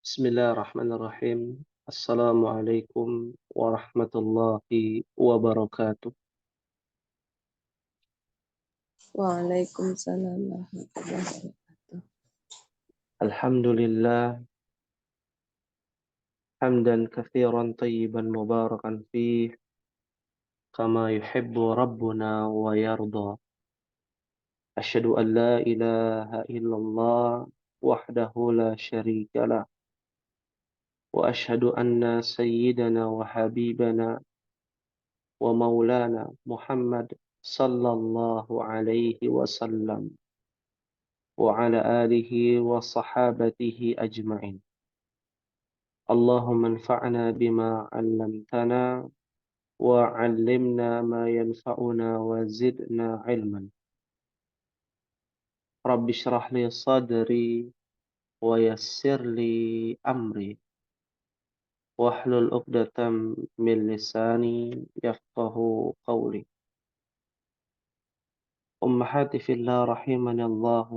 Bismillahirrahmanirrahim. Assalamualaikum warahmatullahi wabarakatuh. Waalaikumsalam warahmatullahi wabarakatuh. Alhamdulillah hamdan katsiran tayyiban mubarakan fih kama yuhibbu rabbuna wa yarda. Asyhadu an la ilaha illallah wahdahu la syarika lah wa asyhadu anna sayyidana wa habibana wa maulana Muhammad sallallahu alaihi wasallam وعلى آله وصحابته أجمعين. اللهم انفعنا بما علمتنا وعلمنا ما ينفعنا وزدنا علما. رب اشرح لي صدري ويسر لي أمري واحلل عقدة من لساني يفقه قولي. أمهاتي في الله رحمني الله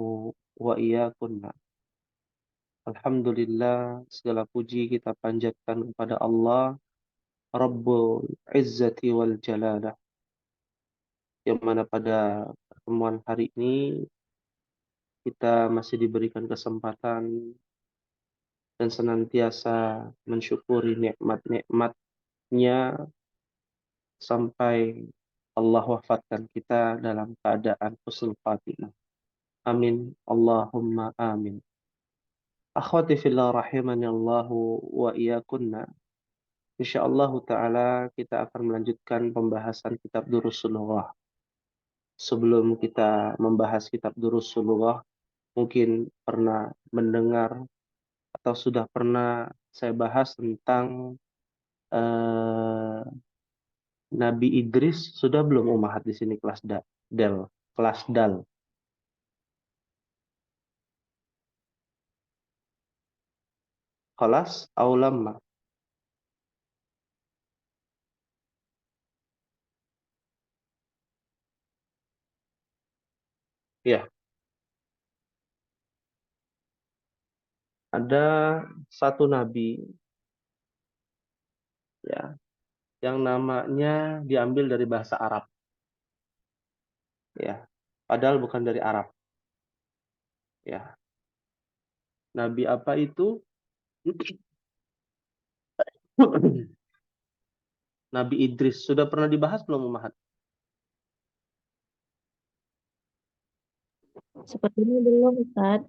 وإياكن. Alhamdulillah, segala puji kita panjatkan kepada Allah Rabbul Izzati wal Jalalah, yang mana pada pertemuan hari ini kita masih diberikan kesempatan dan senantiasa mensyukuri nikmat-nikmatnya sampai Allah wafatkan kita dalam keadaan husnul khatimah. Amin. Allahumma amin. Akhwati fillah rahimani Allahu wa iyyakunna. Insyaallah ta'ala kita akan melanjutkan pembahasan kitab Durusul Lughah. Sebelum kita membahas kitab Durusul Lughah, mungkin pernah mendengar atau sudah pernah saya bahas tentang Nabi Idris. Sudah belum Umahat di sini kelas kelas dal. Kelas aulama. Ya, ada satu nabi ya yang namanya diambil dari bahasa Arab. Ya, padahal bukan dari Arab. Ya, nabi apa itu? Nabi Idris. Sudah pernah dibahas belum, Umahat? Sepertinya belum, Ustaz.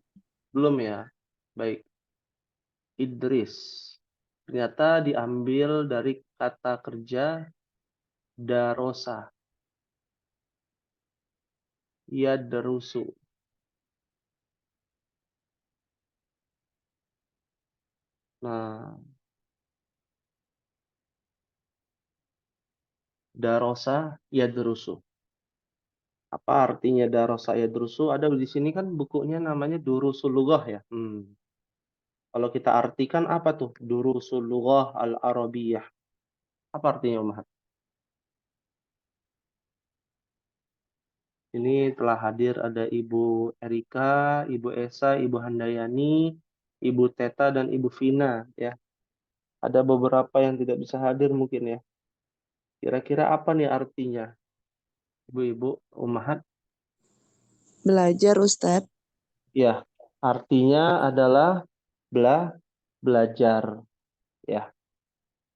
Belum ya. Baik. Idris. Ternyata diambil dari kata kerja darosa. Yadrusu. Nah, darosa yadrusu. Apa artinya darosa yadrusu? Ada di sini kan bukunya namanya Durusul Lughah ya. Kalau kita artikan apa tuh? Durusul Lughah al-Arabiyah. Apa artinya, Umahat? Ini telah hadir ada Ibu Erika, Ibu Esa, Ibu Handayani, Ibu Teta, dan Ibu Vina ya. Ada beberapa yang tidak bisa hadir mungkin ya. Kira-kira apa nih artinya? Ibu-ibu, Umahat? Belajar, Ustaz. Ya, artinya adalah belajar ya.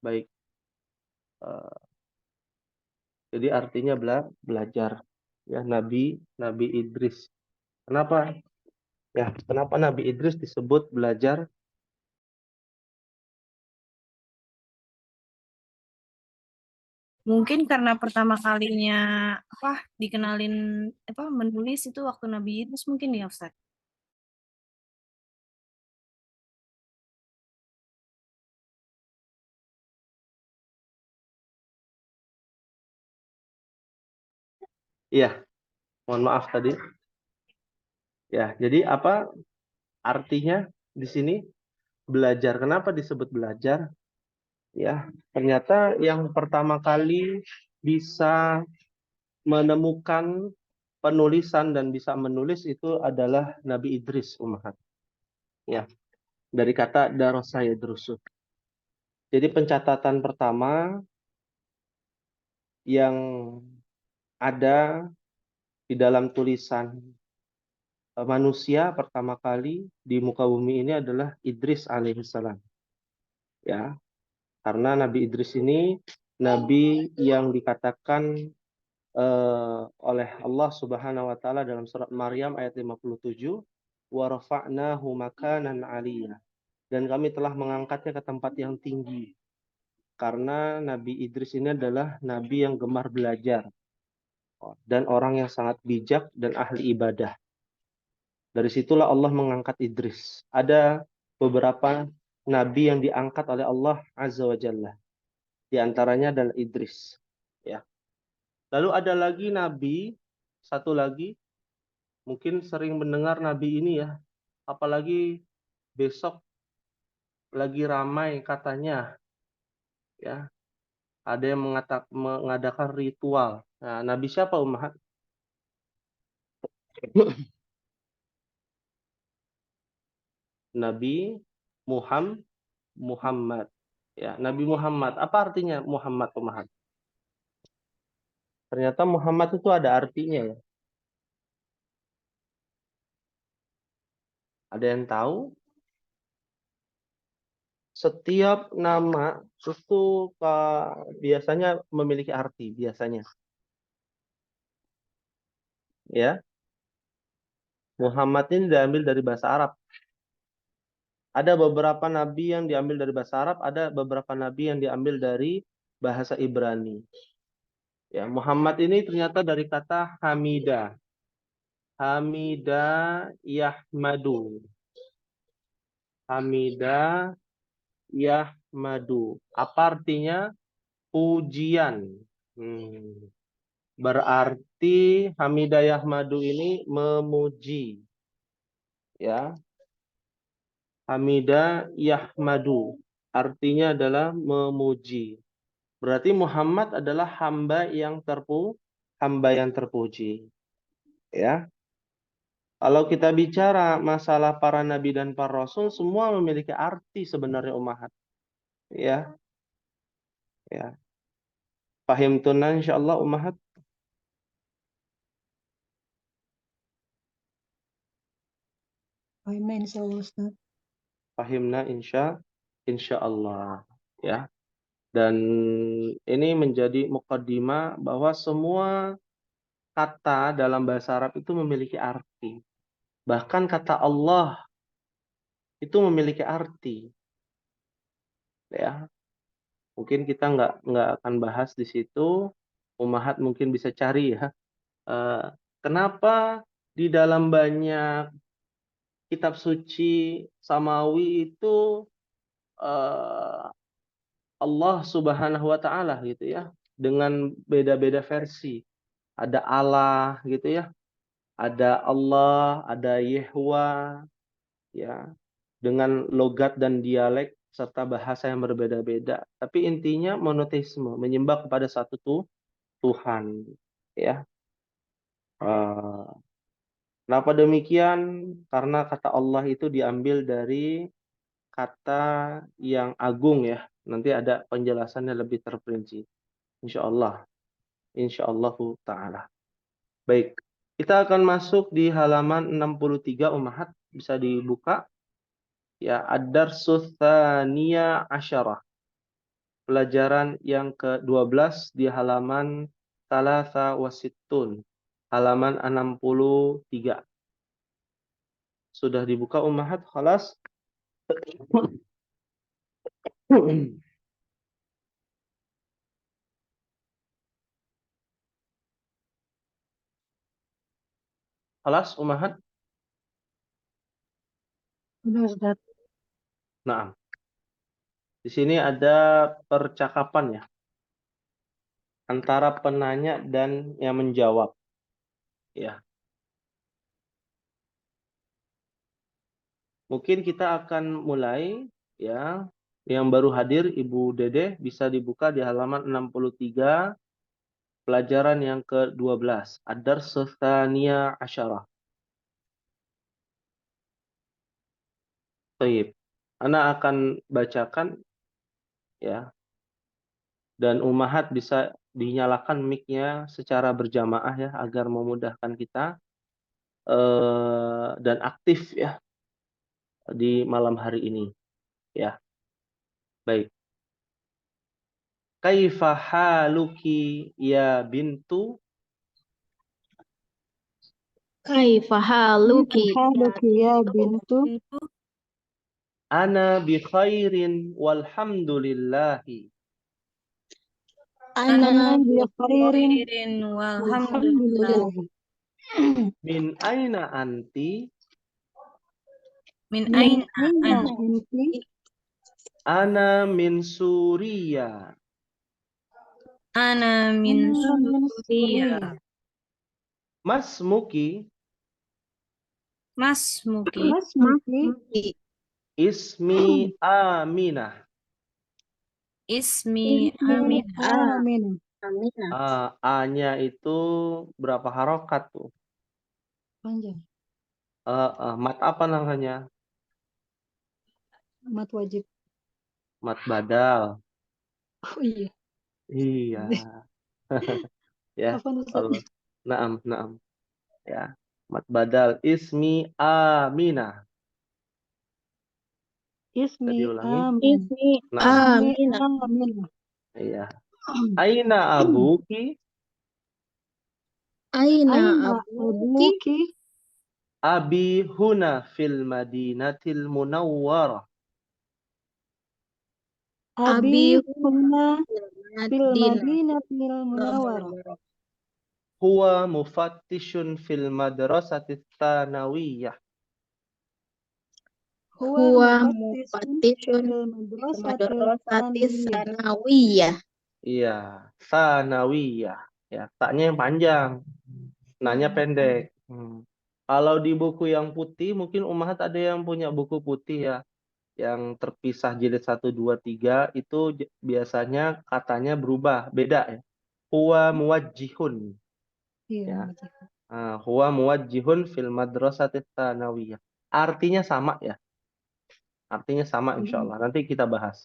Baik. Jadi artinya belajar ya, Nabi Idris. Kenapa? Ya, kenapa Nabi Idris disebut belajar? Mungkin karena pertama kalinya dikenalin menulis itu waktu Nabi Idris mungkin ya, Ustaz. Iya, mohon maaf tadi. Ya, jadi apa artinya di sini belajar? Kenapa disebut belajar? Ya, ternyata yang pertama kali bisa menemukan penulisan dan bisa menulis itu adalah Nabi Idris, Umahat. Ya. dari kata darasa yadrusu. Jadi pencatatan pertama yang ada di dalam tulisan manusia pertama kali di muka bumi ini adalah Idris alaihissalam. Ya, karena Nabi Idris ini nabi yang dikatakan oleh Allah Subhanahu wa taala dalam surat Maryam ayat 57, wa rafa'nahu makanan 'aliyya. Dan kami telah mengangkatnya ke tempat yang tinggi. Karena Nabi Idris ini adalah nabi yang gemar belajar dan orang yang sangat bijak dan ahli ibadah. Dari situlah Allah mengangkat Idris. Ada beberapa nabi yang diangkat oleh Allah Azza wa Jalla. Di antaranya adalah Idris. Ya. Lalu ada lagi nabi, satu lagi, mungkin sering mendengar nabi ini ya. Apalagi besok lagi ramai katanya. Ya, ada yang mengadakan ritual. Nah, nabi siapa Ummahat? Nabi Muhammad. Ya, Nabi Muhammad. Apa artinya Muhammad, Ummahat? Ternyata Muhammad itu ada artinya ya. Ada yang tahu? Setiap nama itu biasanya memiliki arti biasanya. Ya, Muhammad ini diambil dari bahasa Arab. Ada beberapa nabi yang diambil dari bahasa Arab, ada beberapa nabi yang diambil dari bahasa Ibrani. Ya, Muhammad ini ternyata dari kata Hamida. Hamida Yahmadu. Hamida Yahmadu. Apa artinya? Pujian. Berarti Hamida Yahmadu ini memuji. Ya. Hamida Yahmadu. Artinya adalah memuji. Berarti Muhammad adalah hamba yang terpuji. Ya. Kalau kita bicara masalah para nabi dan para rasul, semua memiliki arti sebenarnya Ummahat. Ya, ya. Pahim tunan insyaallah Ummahat. Pahimna insyaallah Ustaz. Pahimna insyaallah. Ya. Dan ini menjadi mukaddimah bahwa semua kata dalam bahasa Arab itu memiliki arti. Bahkan kata Allah itu memiliki arti. Ya, mungkin kita nggak akan bahas di situ. Ummahat mungkin bisa cari ya. Kenapa di dalam banyak kitab suci samawi itu eh, Allah Subhanahu wa taala gitu ya, dengan beda-beda versi. Ada Allah gitu ya. Ada Allah, ada Yehwa ya, dengan logat dan dialek serta bahasa yang berbeda-beda. Tapi intinya monoteisme, menyembah kepada satu Tuhan ya. Kenapa demikian? Karena kata Allah itu diambil dari kata yang agung ya. Nanti ada penjelasannya lebih terperinci. Insya Allah. Insya Allah ta'ala. Baik. Kita akan masuk di halaman 63 Ummahat. Bisa dibuka. Ya, Ad-Darsus Tsaniyah Asyarah. Pelajaran yang ke-12 di halaman Thalatha Wasittun. Halaman 63. Sudah dibuka Ummahat? Khalas? Khalas Ummahat? Udah Ustaz. Nah, di sini ada percakapan ya antara penanya dan yang menjawab. Ya, mungkin kita akan mulai ya. Yang baru hadir Ibu Dede bisa dibuka di halaman 63 pelajaran yang ke-12. Ad-Dars Tsaniyah Asyarah. Baik. Ana akan bacakan ya, dan Ummahat bisa dinyalakan mic-nya secara berjamaah ya agar memudahkan kita dan aktif ya di malam hari ini ya. Baik. Kaifa haluki ya bintu? Kaifa haluki ya haluki ya bintu. Itu Ana bi khairin walhamdulillahi. ana Ana bi khairin khairin walhamdulillah. walhamdulillah. Min aina anti? Min Min aina aina an? anti? Ana min Suriya. Ana min Ana min Suriya. Suriya. Masmuki? Mas Muki. Masmuki? Ismi Aminah. Ismi Ismi Amin. Aminah. Aminah. A-nya itu berapa harokat tuh? Panjang. Mat apa namanya? Mat wajib. Mat badal. Oh iya. Iya. Ya. Apa Ustaz? Allah. Naam. Ya. Mat badal. Ismi Aminah. Bisa Ismi diulangi? Amin. Ismi Naam. Aminah. Aminah. Iya. Aina abuki? Aina Aina abuki? abuki? Abi huna fil madinatil munawwarah. Abi Abi huna fil Madinah. madinatil munawwarah. Huwa mufattishun fil madrasatit tsanawiyah. Huwa mufattishun mufattishun fil madrasatil madrasatis tsanawiyah. sanawiyah. Iya, tsanawiyah. Ya, taknya yang panjang, nanya pendek. Kalau di buku yang putih, mungkin Ummahat ada yang punya buku putih ya, yang terpisah jilid 1, 2, 3, itu biasanya katanya berubah, beda ya. Huwa muwajjihun. Iya, Ya. wajib. Huwa muwajjihun fil madrasatit tsanawiyah. Artinya sama ya. Artinya sama insya Allah. Nanti kita bahas.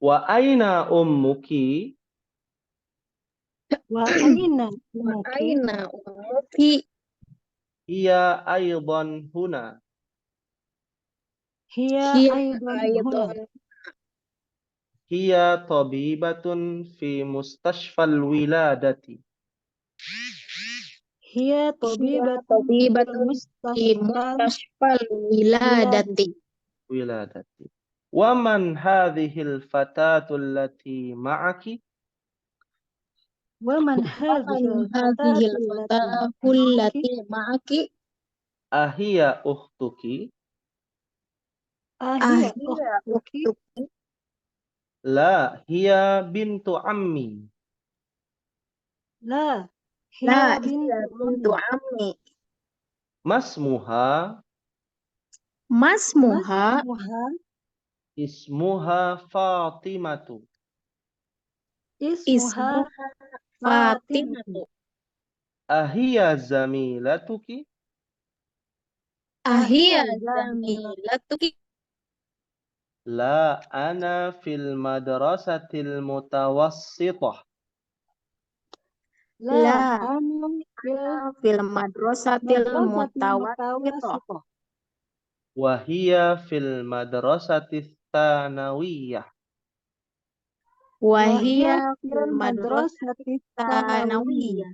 Wa aina ummuki? Wa aina Wa umuki? aina umuki? Iya aidan huna. Hiya Hiya aidan huna. aidan Hiya tabibatun fi mustashfal wiladati. Hiya hiya tabibatun fil tabibatun fi mustashfal mustashfal wiladati. Wiladati. Wa man hadhil fatatu allati ma'aki? wa man Waman hadhil hadhil fatatu allati fatahul ma'aki? lati ma'aki? Ahiya ukhtuki? Ahiya Ahiya ukhtuki? ukhtuki? La, hiya bintu ammi. La, La hiya hiya bintu bintu ammi. ammi. Masmuha? Masmuha? Masmuha? Ismuha Fatimatu. Ismuha Ismuha Fatimatu. Fatimatu. Ahiya zamilatuki? Ahiya Ahiya zamilatuki? zamilatuki? La, ana fil madrasatil mutawassitah. La, La ana fil fil madrasatil madrasatil mutawassithah. mutawassithah. Wahia fil madrasatis tsanawiyah. Wahiya Wahia fil fil madrasati madrasati tsanawiyah. tsanawiyah.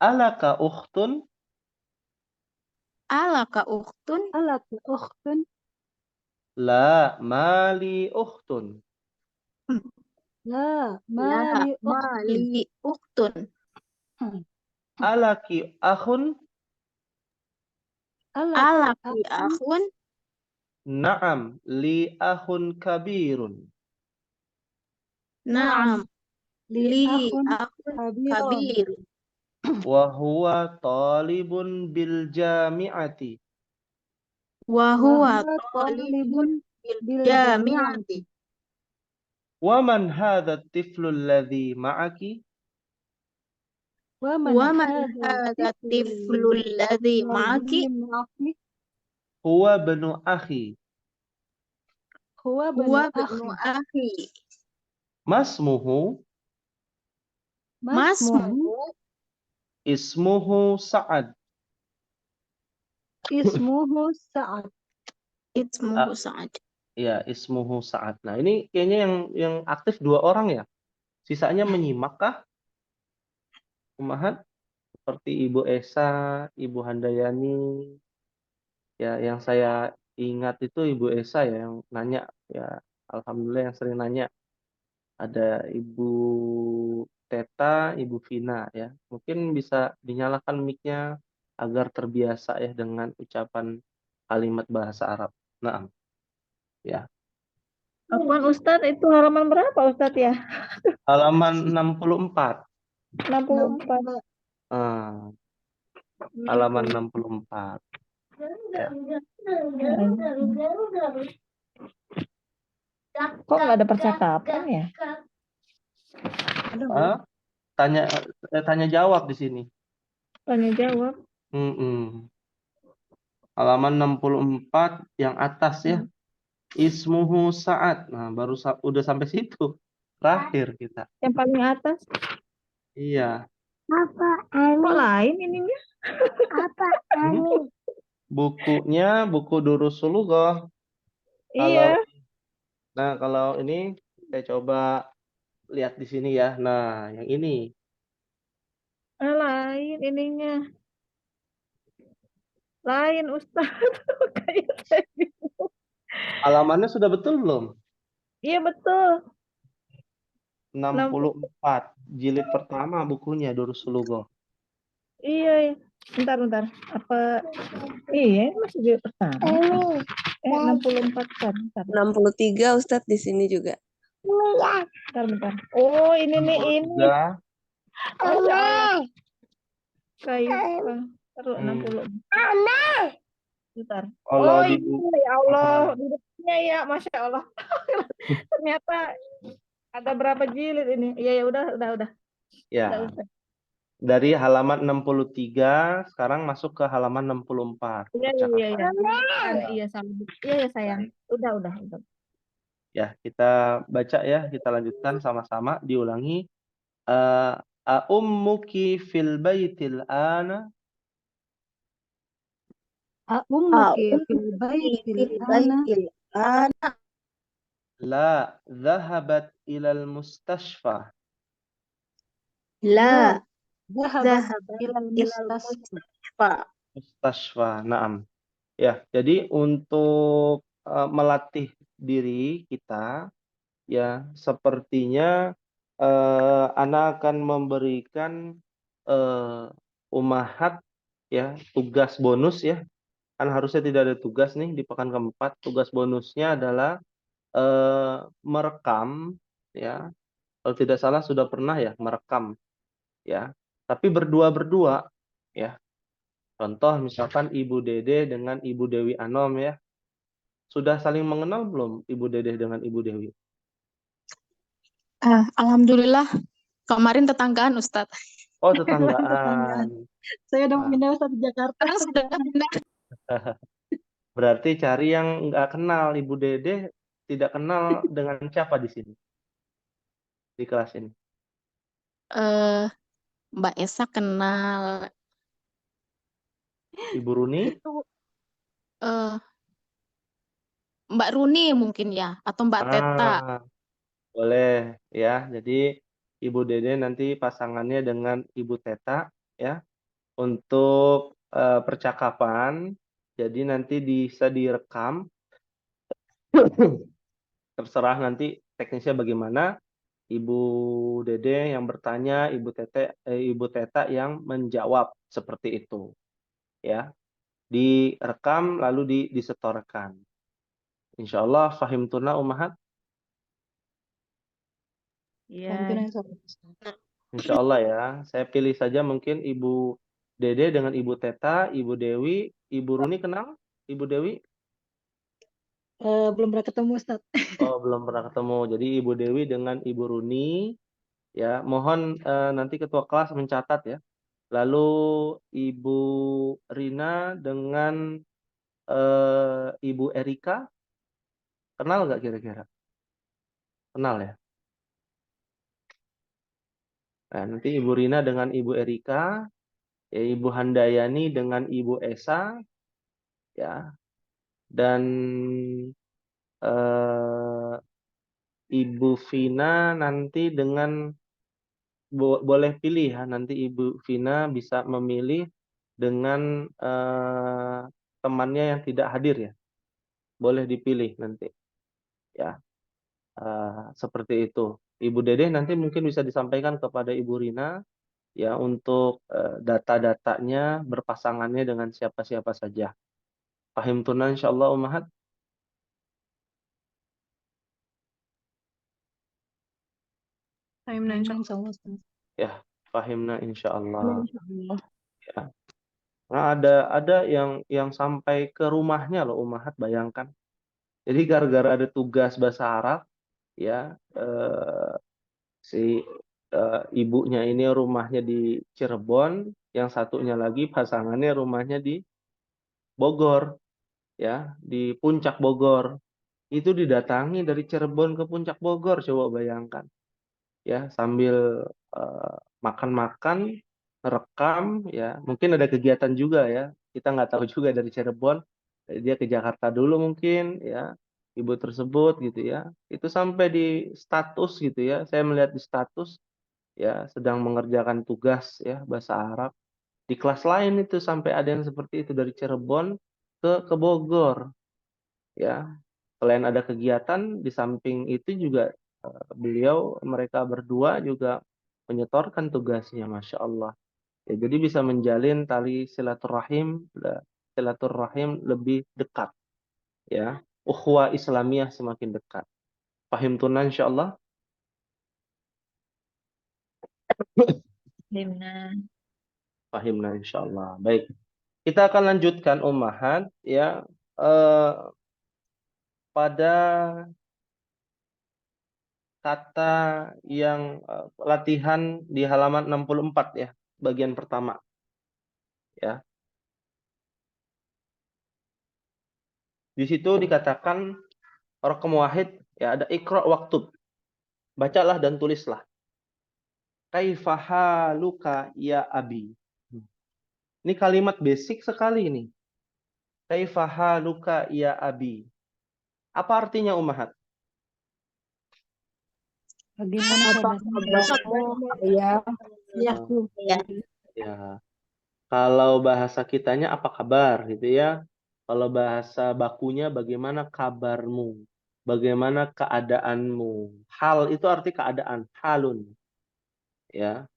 Alaka ukhtun? Alaka ukhtun? Alaka ukhtun? La, mali ukhtun. La, La mali ukhtun. mali ukhtun. Alaki akhun? Alaka Alaki akhun? akhun? Naam, li akhun kabirun. Naam, Li li akhun akhun kabirun. kabir. Wahuwa talibun bil jami'ati. Wa huwa Wahuwa talibun talibun bil bil jami'ati. jami'ati. Waman hadha tiflu alladhi ma'aki? Wa man Wa man hadha hadha tiflu tiflul ladzi ma'aki? ma'aki? Huwa benu akhi. Huwa Huwa banu bnu akhi. akhi. Masmuhu Masmuhu ismuhu Sa'ad. Ismuhu Sa'ad. ismuhu Sa'ad. Ya, ismuhu Sa'ad. Nah, ini kayaknya yang aktif 2 orang ya. Sisanya menyimak kah? Umahat seperti Ibu Esa, Ibu Handayani. Ya, yang saya ingat itu Ibu Esa ya yang nanya ya. Alhamdulillah yang sering nanya. Ada Ibu Teta, Ibu Vina ya. Mungkin bisa dinyalakan mic-nya agar terbiasa ya dengan ucapan kalimat bahasa Arab. Nah, ya. Afwan Ustadz, itu halaman berapa Ustadz ya? Halaman 64. 64. Ah, halaman 64. Ya. Kok nggak ada percakapan ya? Ah, tanya jawab di sini. Tanya jawab. Halaman 64 yang atas ya. Ismuhu Sa'ad. Nah, baru udah sampai situ. Terakhir kita. Yang paling atas. Iya. Kok lain ininya? Bukunya buku Durus Sulughah. Iya. Nah, kalau ini saya coba lihat di sini ya. Nah, yang ini. Lain ininya. Lain Ustadz. Kayak saya bingung. Halamannya sudah betul belum? Iya betul. 64. Jilid pertama bukunya Durus Sulughah. Iya. Bentar. Apa? Iya, masih di pertama. 64 kan. Bentar. 63 Ustadz di sini juga. Bentar. Oh, ini nih ini. 63. Kayak taruh 60. Bentar. Kalau Oh, di ini ya Allah, duduknya ya, Masya Allah. Ternyata ada berapa jilid ini? Iya, ya udah. ya, Udah. dari halaman 63 sekarang masuk ke halaman 64. Iya. Iya, salah. Iya, sayang. Udah. Ya, kita baca ya, kita lanjutkan sama-sama, diulangi. Ummuki fil baitil ana. Ummuki fil baitil ana. La dhahabat ilal mustashfa. La Dhahabat ilal mustasfa. Mustashfa, naam. Ya, jadi untuk melatih diri kita, ya sepertinya Ana akan memberikan umahat ya tugas bonus ya. Kan harusnya tidak ada tugas nih di pekan keempat. Tugas bonusnya adalah merekam ya. Kalau tidak salah sudah pernah ya merekam ya. Tapi berdua ya. Contoh misalkan Ibu Dede dengan Ibu Dewi Anom ya. Sudah saling mengenal belum Ibu Dede dengan Ibu Dewi? Alhamdulillah kemarin tetanggaan Ustadz. Oh, tetanggaan. Saya udah pindah Ustaz di Jakarta. Sudah pindah. Berarti cari yang nggak kenal. Ibu Dede tidak kenal dengan siapa di sini? Di kelas ini. Mbak Esa kenal. Ibu Runi? Mbak Runi mungkin ya, atau Mbak Teta. Boleh ya. Jadi Ibu Dede nanti pasangannya dengan Ibu Teta ya. Untuk percakapan. Jadi nanti bisa direkam. Terserah nanti teknisnya bagaimana. Ibu Dede yang bertanya, Ibu Teta yang menjawab seperti itu. Ya. Direkam lalu disetorkan. Insyaallah fahim tuna umahat. Iya. Insyaallah ya. Saya pilih saja mungkin Ibu Dede dengan Ibu Teta, Ibu Dewi, Ibu Runi kenal? Ibu Dewi? Belum pernah ketemu Ustaz. Oh, belum pernah ketemu. Jadi Ibu Dewi dengan Ibu Runi ya, mohon nanti ketua kelas mencatat ya. Lalu Ibu Rina dengan Ibu Erika. Kenal nggak kira-kira? Kenal ya? Nah, nanti Ibu Rina dengan Ibu Erika, ya, Ibu Handayani dengan Ibu Esa, ya, dan eh, Ibu Vina nanti dengan boleh pilih ya, nanti Ibu Vina bisa memilih dengan temannya yang tidak hadir ya, boleh dipilih nanti ya. Seperti itu. Ibu Dede nanti mungkin bisa disampaikan kepada Ibu Rina ya untuk data-datanya berpasangannya dengan siapa-siapa saja. Pahim tuna insyaallah Ummahat? Fahimna insya Insyaallah, Ustaz. Ya, pahimna insyaallah. Insyaallah. Ya. Nah, ada yang sampai ke rumahnya loh Ummahat, bayangkan. Jadi gara-gara ada tugas bahasa Arab ya, si ibunya ini rumahnya di Cirebon, yang satunya lagi pasangannya rumahnya di Bogor ya, di Puncak Bogor. Itu didatangi dari Cirebon ke Puncak Bogor, coba bayangkan ya, sambil makan-makan, rekam ya, mungkin ada kegiatan juga ya, kita nggak tahu juga dari Cirebon, dia ke Jakarta dulu mungkin ya, ibu tersebut gitu ya, itu sampai di status gitu ya, saya melihat di status ya, sedang mengerjakan tugas ya bahasa Arab di kelas lain, itu sampai ada yang seperti itu dari Cirebon ke Bogor ya. Selain ada kegiatan, di samping itu juga mereka berdua juga menyetorkan tugasnya, Masya Allah. Ya, jadi bisa menjalin tali silaturahim lebih dekat, ya. Ukhuwah Islamiyah semakin dekat. Pahim tunan, Insya Allah. Fahimna. Pahimna, Insya Allah. Baik, kita akan lanjutkan Ummahat, ya, eh, pada kata yang latihan di halaman 64 ya, bagian pertama ya. Di situ dikatakan raqam wahid ya, ada iqra waktub. Bacalah dan tulislah. Kaifa haluka ya abi. Ini kalimat basic sekali ini. Kaifa haluka ya abi. Apa artinya Ummahat? Bagaimana Apa kabarmu, kabarmu, ayah? ayahku? Ya, kalau bahasa kitanya apa kabar gitu ya. Kalau bahasa bakunya bagaimana kabarmu? Bagaimana keadaanmu? Hal itu arti keadaan, halun. Ya,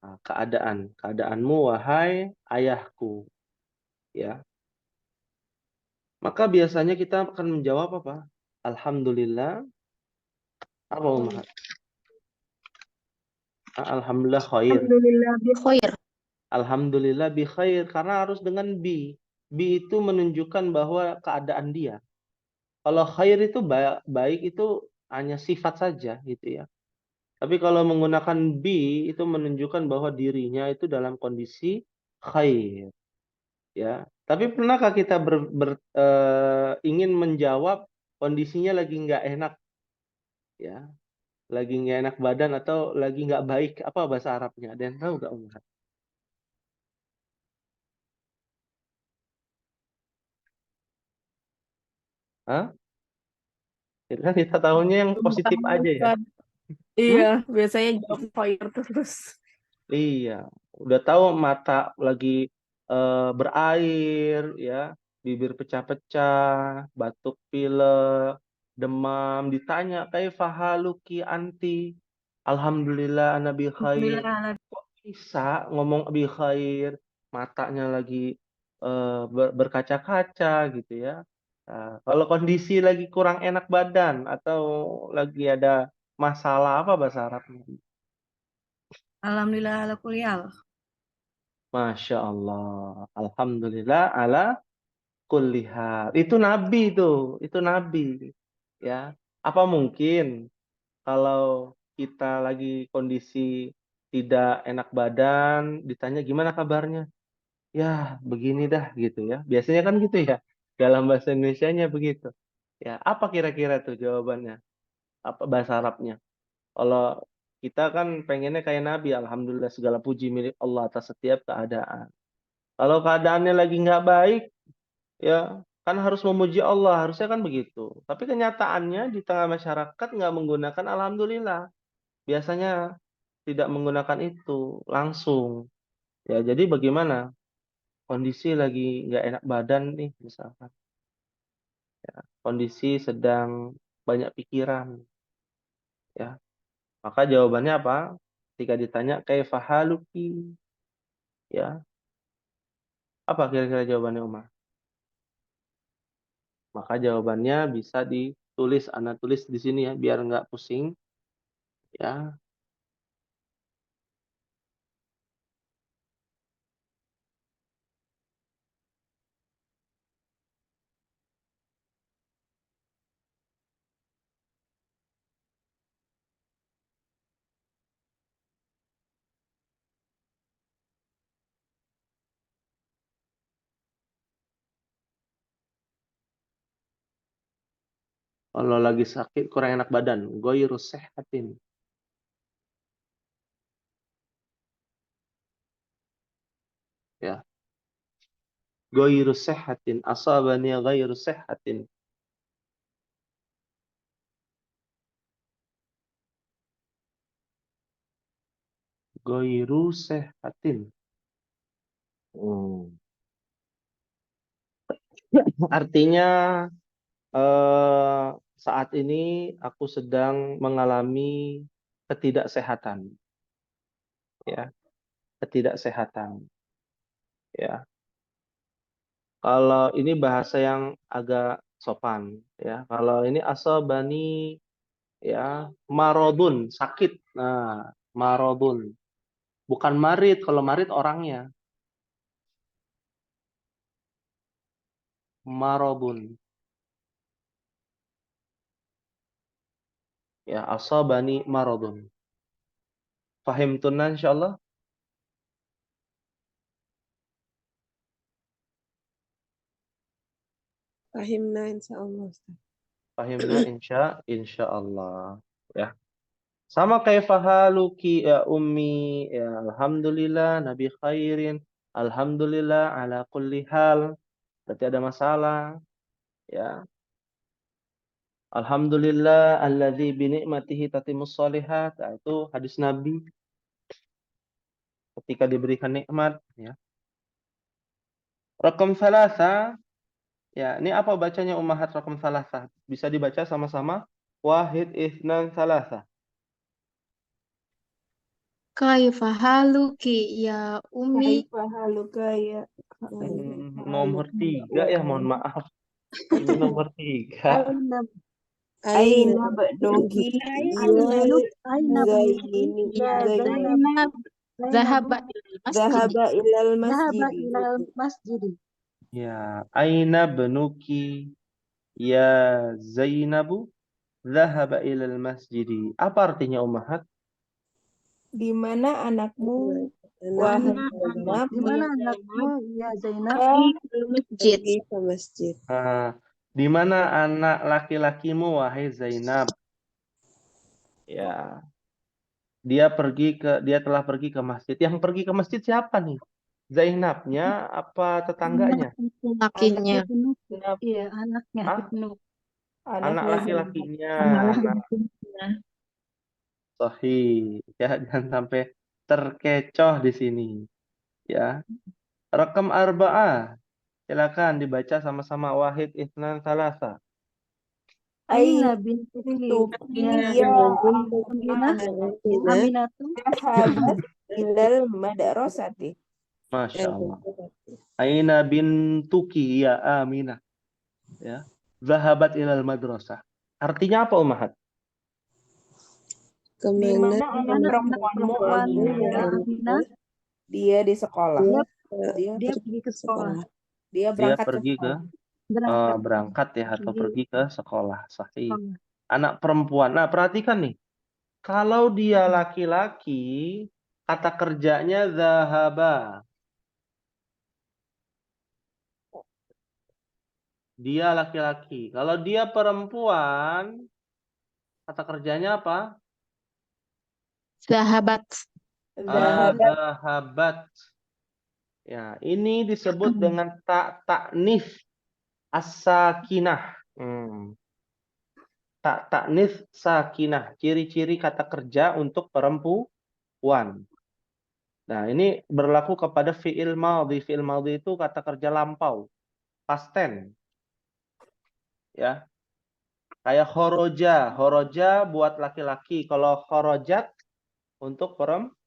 nah, keadaanmu wahai ayahku. Ya, maka biasanya kita akan menjawab apa? Alhamdulillah. Apa Umar? Alhamdulillah khair. Alhamdulillah bi Khair. Alhamdulillah bi khair, karena harus dengan bi. Bi itu menunjukkan bahwa keadaan dia. Kalau khair itu baik itu hanya sifat saja gitu ya. Tapi kalau menggunakan bi itu menunjukkan bahwa dirinya itu dalam kondisi khair. Ya. Tapi pernahkah kita ingin menjawab kondisinya lagi nggak enak ya, lagi nggak enak badan atau lagi nggak baik, apa bahasa Arabnya? Ada yang tahu nggak Umar? Hah? Kan kita tahunya yang positif aja ya. Iya, biasanya jawab fire terus. Iya, udah tahu mata lagi berair ya, bibir pecah-pecah, batuk pilek, demam, ditanya kaifa haluki anti? Alhamdulillah ana bi khair. Alhamdulillah. Kok bisa ngomong bi khair? Matanya lagi berkaca-kaca gitu ya. Nah, kalau kondisi lagi kurang enak badan atau lagi ada masalah, apa bahasa Arabnya? Alhamdulillah ala kulli hal. Masya Allah. Alhamdulillah ala kulli hal. Itu Nabi itu Nabi. Ya, apa mungkin kalau kita lagi kondisi tidak enak badan, ditanya gimana kabarnya? Ya, begini dah gitu ya. Biasanya kan gitu ya. Dalam bahasa Indonesianya begitu. Ya, apa kira-kira tuh jawabannya? Apa bahasa Arabnya? Kalau kita kan pengennya kayak Nabi, alhamdulillah segala puji milik Allah atas setiap keadaan. Kalau keadaannya lagi nggak baik, ya kan harus memuji Allah, harusnya kan begitu. Tapi kenyataannya di tengah masyarakat nggak menggunakan alhamdulillah. Biasanya tidak menggunakan itu langsung. Ya, jadi bagaimana? Kondisi lagi nggak enak badan nih, misalkan. Kondisi sedang banyak pikiran, ya. Maka jawabannya apa? Ketika ditanya kaifa haluki, ya. Apa kira-kira jawabannya Umar? Maka jawabannya bisa ditulis, Anda tulis di sini ya, biar nggak pusing, ya. Kalau lagi sakit kurang enak badan, ghairu sihhatin. Ya. Ghairu sihhatin, asabani ghairu sihhatin. Ghairu sihhatin. Artinya saat ini aku sedang mengalami ketidaksehatan, ya, ketidaksehatan, ya. Kalau ini bahasa yang agak sopan, ya. Kalau ini asabani, ya, marodun, sakit. Nah, marodun, bukan marid. Kalau marid orangnya, marodun, ya, asabani marodun. Fahimtunna insyaallah. Fahimna insyaallah Ustaz. Fahimna insyaallah, ya. Sama kayak fahaluki ya ummi, ya alhamdulillah nabi khairin, alhamdulillah ala kulli hal. Berarti ada masalah, ya. Alhamdulillah alladzi bi ni'matihi tatimmus shalihat. Nah, itu hadis Nabi ketika diberikan nikmat, ya. Raqam salasa, ya, ini apa bacanya ummahat raqam salasa? Bisa dibaca sama-sama. Wahid itsnan salasa. Kaifa haluki ya ummi? Kaifa haluka ya? Nomor 3 ya, mohon maaf. Ini nomor 3. Aina ba'duki ya Aina Zaini ya Zainab Zainab zahaba ilal Zahaba masjid. ilal dhahaba masjid. ilal masjid. Ya, aina benuki ya Zainabu dhahaba ilal masjidi. Apa artinya ummahat? Di mana anakmu wahai Zainab Di mana anakmu ya Zainab? Masjid. pergi ke masjid? Nah, di mana anak laki-lakimu wahai Zainab? Ya, dia telah pergi ke masjid. Yang pergi ke masjid siapa nih? Zainabnya apa tetangganya? Lakinya. Ibnu. Zainab, Iya, anaknya Hah? Ibnu. Anak anaknya Zainab. laki-lakinya. Nah, sahih. Ya, jangan sampai terkecoh di sini. Ya. Rekam arba'ah. Silakan dibaca sama-sama wahid itsnan salasa. Aina binti Tuki ya ya Aminah. Aminah Aminatu. Zahabat ilal madrasati. Masya Allah. Aina bintuki ya Aminah. Ya. Zahabat ilal madrasah. Artinya apa ummahat? Di mana anak perempuanmu Aminah Aminah. dia di sekolah. Dia pergi ke sekolah. Dia Dia berangkat pergi ke berangkat ya, atau pergi ke sekolah. Sahih. Anak perempuan. Nah, perhatikan nih. Kalau dia laki-laki, kata kerjanya zahaba. Dia laki-laki. Kalau dia perempuan, kata kerjanya apa? Sahabat. Zahabat. Ya, ini disebut dengan ta'nits as-sakinah. Ta'nits sakinah. Ciri-ciri kata kerja untuk perempuan. Nah, ini berlaku kepada fi'il madhi. Fi'il madhi itu kata kerja lampau, past tense, ya. Kayak khoroja. Khoroja buat laki-laki. Kalau khorojat untuk perempuan.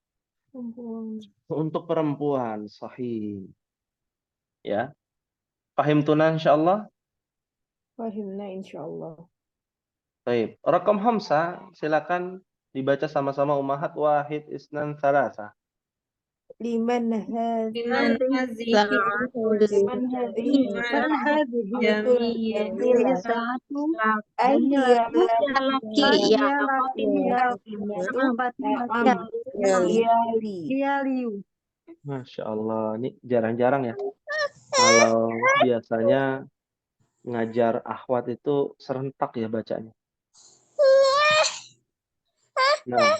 Sahih. Ya. Pahim tunan insyaallah? Fahimna insyaallah. Baik. Rakam hamsa, silakan dibaca sama-sama ummahat wahid isnan thalatha. Liman hadhihi Liman liman hadhihi Man hadhihi jamila sa'atu ayya Laki ya. hiya lakiya Fatimah hiya liu. Masya Allah, ini jarang-jarang ya. Kalau biasanya ngajar akhwat itu serentak ya bacanya. Nah,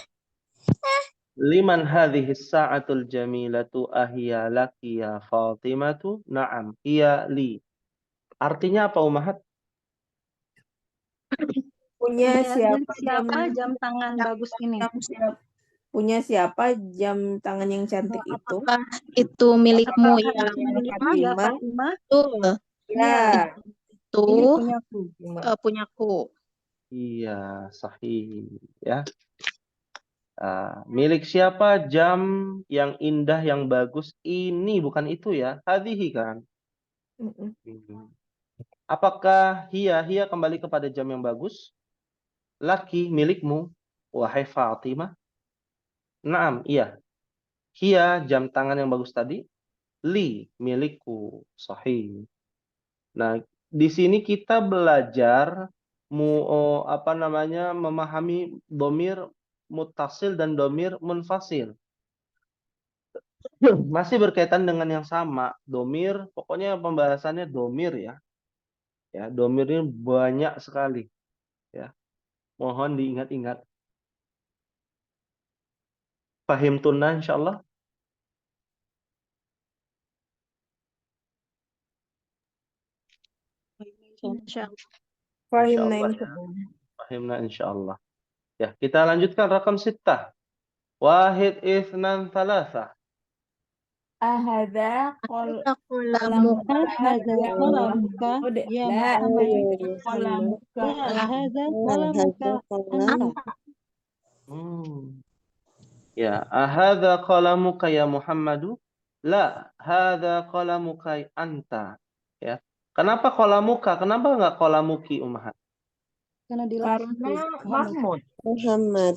liman hadhihi sa'atul jamilatu ahiya laki ya Fatimatu? Na'am, hiya li. Artinya apa ummahat? punya Siapa jam tangan bagus ini? punya siapa jam tangan yang cantik itu? Apakah itu milikmu ya? Ya Fatimah. Betul. Ya, Itu Ini punyaku. punyaku. Iya, sahih ya. Milik siapa jam yang indah yang bagus ini, bukan itu ya. Hadhihi kan. Apakah hiya kembali kepada jam yang bagus? Laki milikmu, wahai Fatimah. Naam, iya. Hiya jam tangan yang bagus tadi. Li milikku. Sahih. Nah, di sini kita belajar memahami domir muttasil dan domir munfasil. Masih berkaitan dengan yang sama, domir, pokoknya pembahasannya domir ya. Ya, domir ini banyak sekali. Ya, mohon diingat-ingat. Fahim tunna insyaallah. fahimna Insyaallah. insyaallah. Fahimna insyaallah. Ya, kita lanjutkan rakam sittah. Wahid itsnan thalatha. Ahadza Qalamuka Hadza qalamuka ya Muhammad. qalamuka Hadza qalamuka anta. Ya, ahadza qalamuka ya Muhammadu? La, hadza qalamuka anta. Ya. Kenapa qalamuka? Kenapa enggak qalamuki ummahat? Karena Karena Mahmud. Muhammad.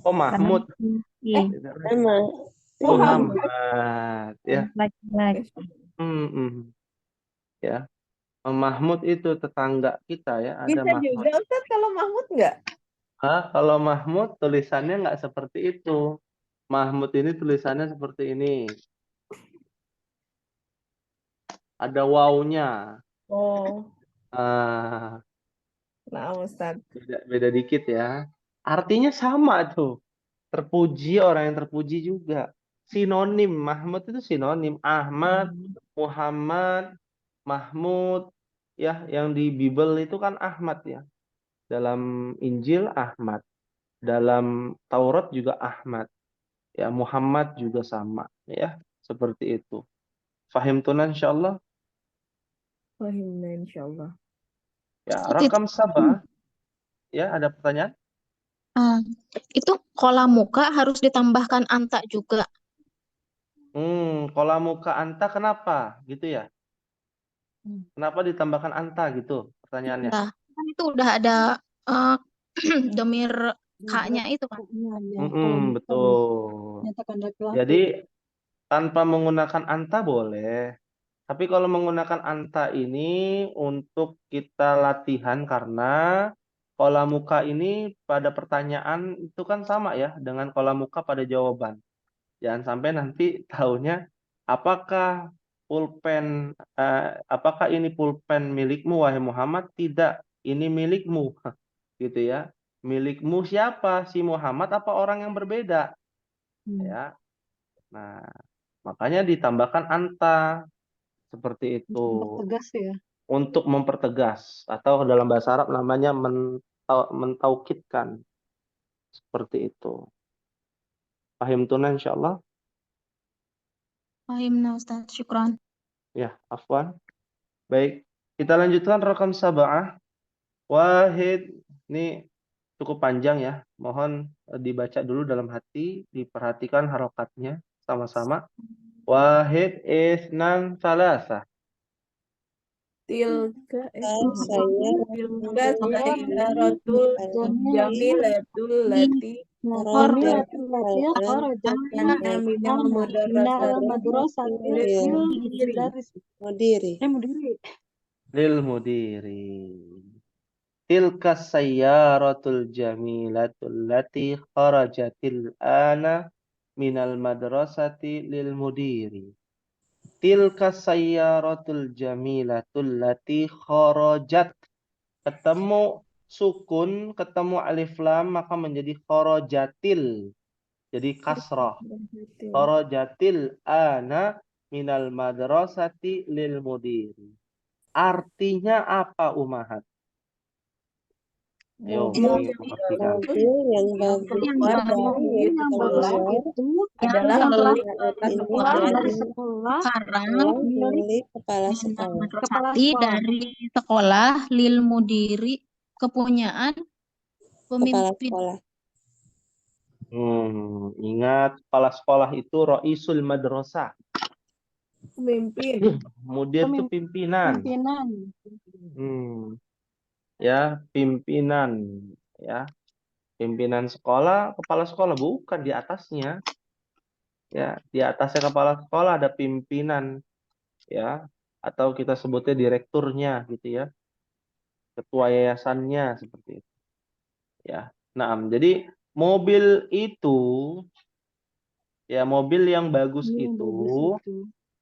Oh, Mahmud. Muhammad. Muhammad. Ya. Laki-laki. Ya. Mahmud itu tetangga kita ya, ada Bisa Mahmud. juga Ustaz kalau Mahmud enggak? Kalau Mahmud tulisannya nggak seperti itu. Mahmud ini tulisannya seperti ini. Ada wawunya. Oh, Ah, nah Ustaz. beda dikit ya. Artinya sama tuh. Terpuji, orang yang terpuji juga. Sinonim, Mahmud itu sinonim. Ahmad, Muhammad, Mahmud. Ya, yang di Bible itu kan Ahmad ya. Dalam Injil Ahmad. Dalam Taurat juga Ahmad. Ya, Muhammad juga sama. Ya, seperti itu. Fahim tunan insyaallah. Fahimna insyaallah. Ya, Seperti rakam sabah. Ya, ada pertanyaan? Itu qalamuka harus ditambahkan anta juga. Qalamuka anta kenapa? Gitu ya? Kenapa ditambahkan anta gitu pertanyaannya? Nah, kan itu udah ada domir K-nya itu kan. Betul. Nyatakan laki-laki. Jadi tanpa menggunakan anta boleh. Tapi kalau menggunakan anta ini untuk kita latihan karena qalamuka ini pada pertanyaan itu kan sama ya dengan qalamuka pada jawaban. Jangan sampai nanti tahunya apakah pulpen, apakah ini pulpen milikmu wahai Muhammad? Tidak, ini milikmu. Gitu ya. Milikmu siapa? Si Muhammad apa orang yang berbeda? Ya. Nah, makanya ditambahkan anta seperti itu Tegas ya. untuk mempertegas, atau dalam bahasa Arab namanya mentaukidkan, seperti itu. Paham tunan insyaallah? Fahimna Ustaz, syukran. Ya, afwan. Baik, kita lanjutkan rakam sab'ah. Wahid, ini cukup panjang ya. Mohon dibaca dulu dalam hati, diperhatikan harokatnya sama-sama. Wahid, isnan, salasa. Tilka Saya sayyaratul jamilatul lati Jamilatul lati kharajat minal minal madrasati Mudiri. mudiri. Lil mudiri. Tilka sayyaratul jamilatul lati kharajatil ana minal madrasati lil mudiri. Tilka sayyaratul jamilatul lati kharajat. Ketemu sukun, ketemu alif lam, maka menjadi kharajatil. Jadi kasrah. Kharajatil ana minal madrasati lil mudiri. Artinya apa umahat? Ayo, ini mengertikan. Mobil yang bagus Yang bagus itu adalah dari sekolah Sekarang milik kepala sekolah. madrasati dari sekolah lil mudiri kepunyaan Kepala pemimpin. sekolah. Ingat, kepala sekolah itu Roisul Madrasah. pemimpin. Mudir itu pimpinan. pimpinan. Ya, pimpinan. Ya, pimpinan sekolah, kepala sekolah, bukan di atasnya. Ya, di atasnya kepala sekolah ada pimpinan. Ya, atau kita sebutnya direkturnya gitu ya. Ketua yayasannya seperti itu. Ya. Nah, jadi mobil itu, ya mobil yang bagus itu,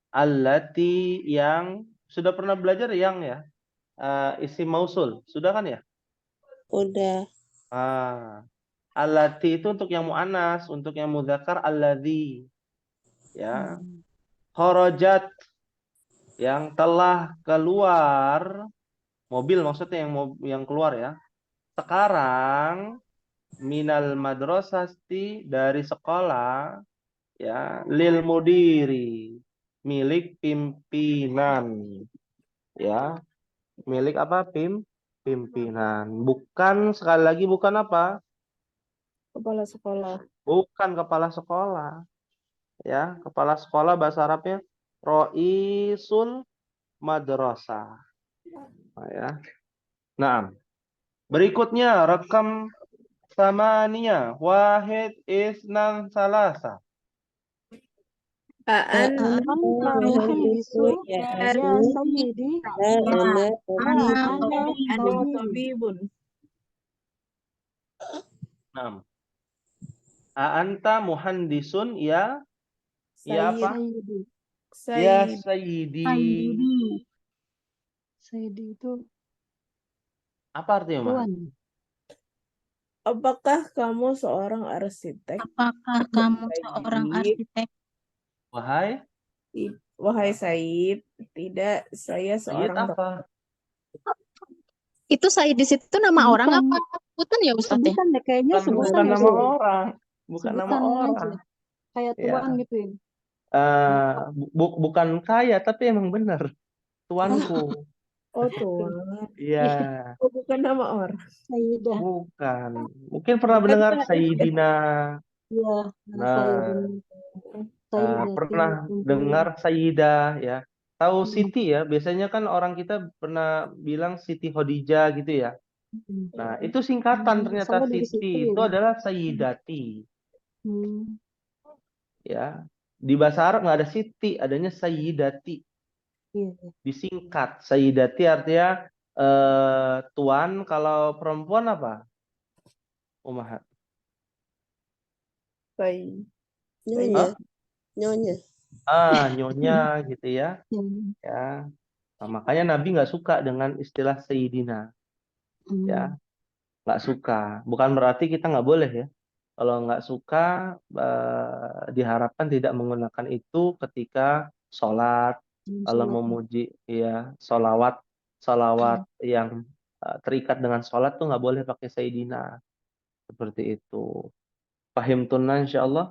allati yang sudah pernah belajar yang ya, isim mausul, sudah kan ya? Udah. Allati itu untuk yang mu'annas, untuk yang mudzakkar alladzi. Ya. Kharajat yang telah keluar, mobil maksudnya yang keluar ya. Sekarang minal madrasati dari sekolah ya, lil mudiri milik pimpinan ya, milik apa? Pimpinan, bukan, sekali lagi, bukan apa? Kepala sekolah. Bukan kepala sekolah ya. Kepala sekolah bahasa Arabnya Roisul Madrasah ya. Nah, berikutnya rekam samania wahid isnan salasa. Muhandisu ya sayyidi Ana tabibun. Nah, anta muhandisun ya, ya apa? Ya sayyidi. Sayyidi itu Apa artinya, Ma? tuan. Apakah kamu seorang arsitek? Apakah kamu seorang arsitek? Wahai Said, tidak, saya Sayyid seorang apa? Itu Said di situ nama orang apa? Sebutan ya Ustaz ya? Sebutan deh kayaknya Bukan ya, nama orang, bukan sebutan nama orang. aja. Kayak Ya. tuan gitu ya. Bukan kaya, tapi emang benar. Tuanku. Oh, tuan. Iya, Oh, bukan nama orang. Sayyidah. bukan. Mungkin pernah mendengar Sayyidina. Iya, Nah, Sayyidah. pernah dengar Sayyidah ya. Tahu Siti ya, biasanya kan orang kita pernah bilang Siti Khadijah gitu ya. Nah, itu singkatan ternyata Saya dari situ Siti ya. itu adalah Sayyidati. Hmm. Ya. Di bahasa Arab nggak ada Siti, adanya Sayyidati. Iya. Disingkat. Sayyidati artinya tuan, kalau perempuan apa? Umahat. Said. Nyonya. Nyonya. Nyonya gitu ya. Hmm. Ya. Nah, makanya Nabi nggak suka dengan istilah Sayyidina. Ya, nggak suka. Bukan berarti kita nggak boleh ya. Kalau nggak suka, diharapkan tidak menggunakan itu ketika sholat. Kalau Sholat. memuji, ya, salawat yang terikat dengan sholat tuh nggak boleh pakai Sayyidina. Seperti itu. Pahim tunna insyaallah.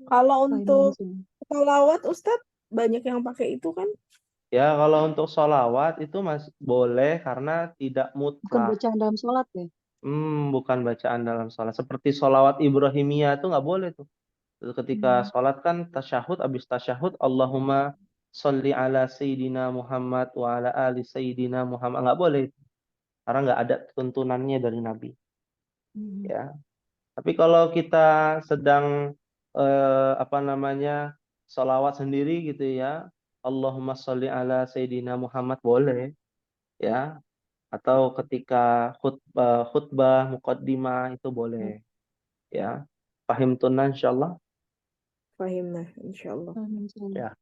Kalau Fahim untuk langsung. sholawat Ustadz banyak yang pakai itu kan? Ya, kalau untuk sholawat itu masih boleh karena tidak Bukan mutlak. bacaan dalam sholat ya? Bukan bacaan dalam sholat. Seperti sholawat Ibrahimiyah itu nggak boleh tuh. Ketika sholat kan tasyahud, habis tasyahud, Allahumma sholli ala Sayyidina Muhammad wa ala ali Sayyidina Muhammad. Nggak boleh. Karena nggak ada tuntunannya dari Nabi. Ya. Tapi kalau kita sedang sholawat sendiri gitu ya, Allahumma sholli ala Sayyidina Muhammad boleh. Ya. Atau ketika khutbah muqaddimah itu boleh. Ya. Pahim tunna insyaallah. Fahimnah, insyaallah. Ya.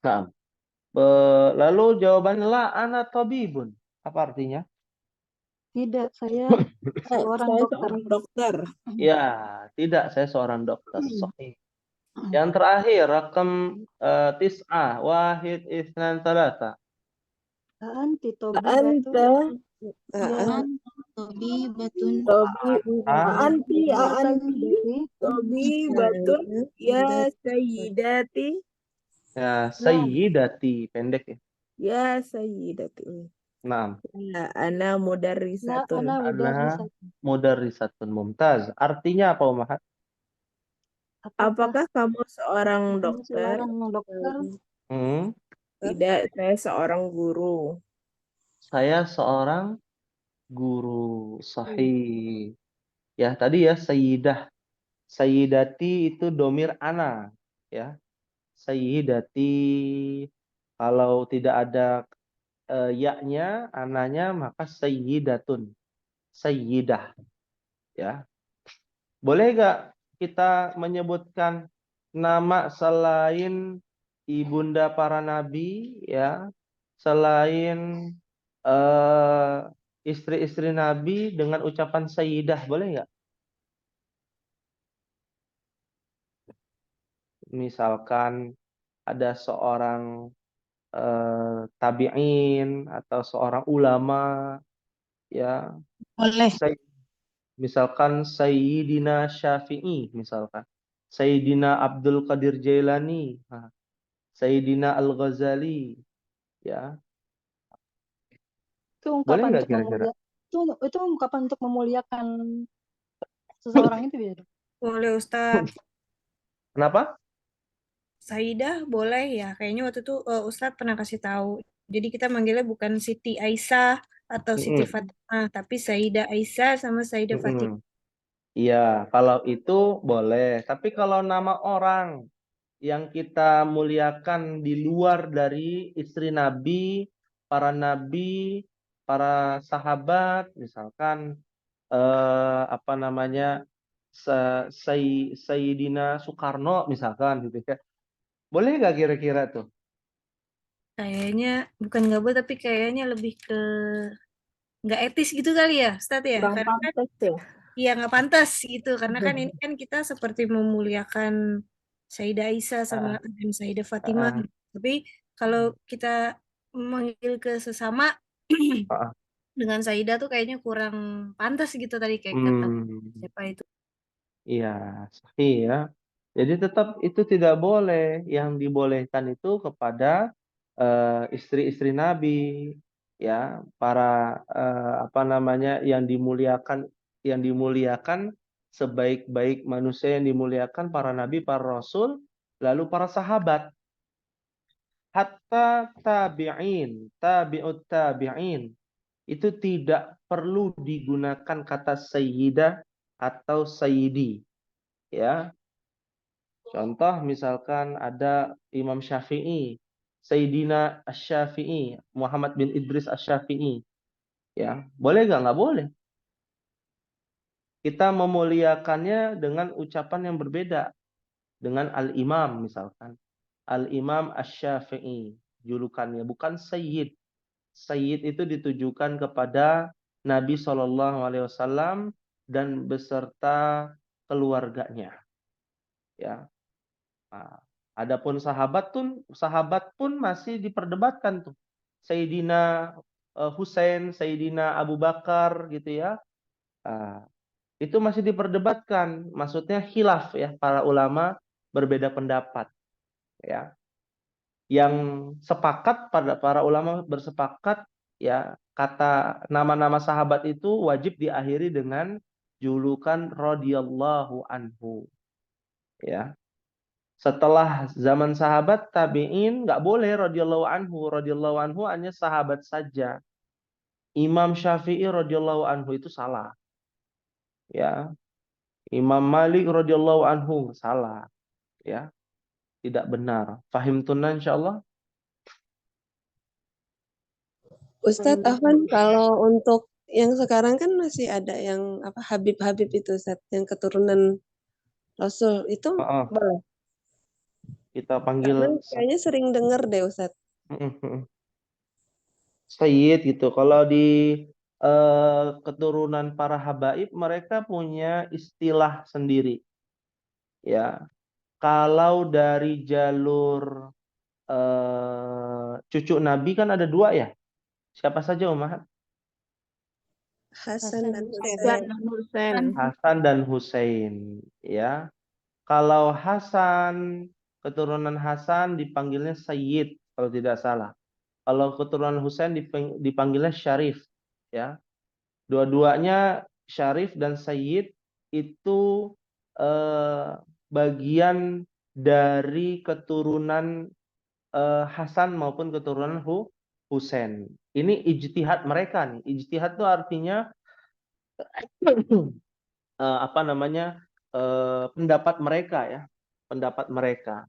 Nah, lalu jawaban la ana tabibun. Apa artinya? Tidak, saya seorang Saya dokter. seorang dokter. Ya, tidak, saya seorang dokter. Sahih. Yang terakhir, rakam tis'ah, wahid, isnan, talata. Anti tobi Anta batu. Tobi batun anti Sayyidati. tobi batun ya sayyidati Ya, sayyidati, pendek ya. ya sayyidati. Nah, Ya, ana mudarrisatun. Ana mudarrisatun. mudarrisatun mumtaz. Artinya apa, Umahat? Apakah kamu seorang kamu dokter? seorang dokter? Tidak, saya seorang guru. Saya seorang guru. Sahih. Ya, tadi ya sayyidah. Sayyidati itu domir ana, ya. Sayyidati, kalau tidak ada ya-nya, ananya, maka sayyidatun. Sayyidah, ya. Boleh nggak kita menyebutkan nama selain ibunda para nabi, ya, selain istri-istri nabi dengan ucapan sayyidah, boleh nggak? Misalkan ada seorang tabi'in atau seorang ulama, ya, boleh. misalkan Sayyidina Syafi'i, misalkan Sayyidina Abdul Qadir Jailani, Sayyidina Al-Ghazali, ya, Itu boleh ungkapan nggak untuk kira-kira? itu ungkapan untuk memuliakan seseorang itu ya? Boleh Ustadz. Kenapa? Saidah boleh ya. Kayaknya waktu itu Ustadz pernah kasih tahu. Jadi kita manggilnya bukan Siti Aisyah atau Siti Fatimah, tapi Saidah Aisyah sama Saidah Fatimah. Iya, kalau itu boleh. Tapi kalau nama orang yang kita muliakan di luar dari istri Nabi, para sahabat, misalkan Sayyidina Soekarno misalkan gitu ya. Boleh nggak kira-kira tuh? Kayaknya bukan nggak boleh, tapi kayaknya lebih ke nggak etis gitu kali ya, Ustadz ya. Kurang Karena kan pantas ya. iya nggak pantas gitu. Karena kan ini kan kita seperti memuliakan Sayyidah Aisyah sama dan Sayyidah Fatimah. Tapi kalau kita manggil ke sesama dengan Sayyidah tuh kayaknya kurang pantas gitu tadi kayak kata siapa itu. Iya, sahih ya. Jadi tetap itu tidak boleh. Yang dibolehkan itu kepada istri-istri Nabi, ya, para yang dimuliakan sebaik-baik manusia yang dimuliakan para nabi, para rasul, lalu para sahabat. Hatta tabi'ut tabi'in, itu tidak perlu digunakan kata sayyidah atau sayyidi, ya. Contoh misalkan ada Imam Syafi'i, Sayyidina Asy-Syafi'i, Muhammad bin Idris Asy-Syafi'i, ya. Boleh nggak? Nggak boleh. Kita memuliakannya dengan ucapan yang berbeda. dengan Al-Imam misalkan. Al-Imam Asy-Syafi'i julukannya, bukan Sayyid. Sayyid itu ditujukan kepada Nabi SAW dan beserta keluarganya. Ya. Nah, adapun sahabat pun masih diperdebatkan tuh. Sayyidina Husain, Sayyidina Abu Bakar gitu ya. Nah, itu masih diperdebatkan. Maksudnya khilaf ya, para ulama berbeda pendapat ya. Yang sepakat, pada para ulama bersepakat ya, kata nama-nama sahabat itu wajib diakhiri dengan julukan radhiyallahu anhu ya. Setelah zaman sahabat tabi'in nggak boleh radhiyallahu anhu. Radhiyallahu anhu hanya sahabat saja. Imam Syafi'i radhiyallahu anhu itu salah. Ya. Imam Malik radhiyallahu anhu salah. Ya. Tidak benar. Fahim tunna insyaallah. Ustadz Afwan, kalau untuk yang sekarang kan masih ada yang apa Habib-Habib itu Ustadz, yang keturunan Rasul itu boleh. Kita Karena panggil kayaknya sering dengar deh Ustadz. Sayyid gitu. Kalau di keturunan para habaib mereka punya istilah sendiri. Ya. Kalau dari jalur cucu Nabi kan ada 2 ya. Siapa saja Umar? Hasan dan Hasan dan Husain. Hasan dan Husain. Ya. Kalau Hasan, keturunan Hasan dipanggilnya Sayyid kalau tidak salah. Kalau keturunan Husain dipanggilnya Syarif. Ya. Dua-duanya Syarif dan Sayyid itu bagian dari keturunan Hasan maupun keturunan Husain. Ini ijtihad mereka nih. Ijtihad itu artinya apa namanya? Pendapat mereka ya. Pendapat mereka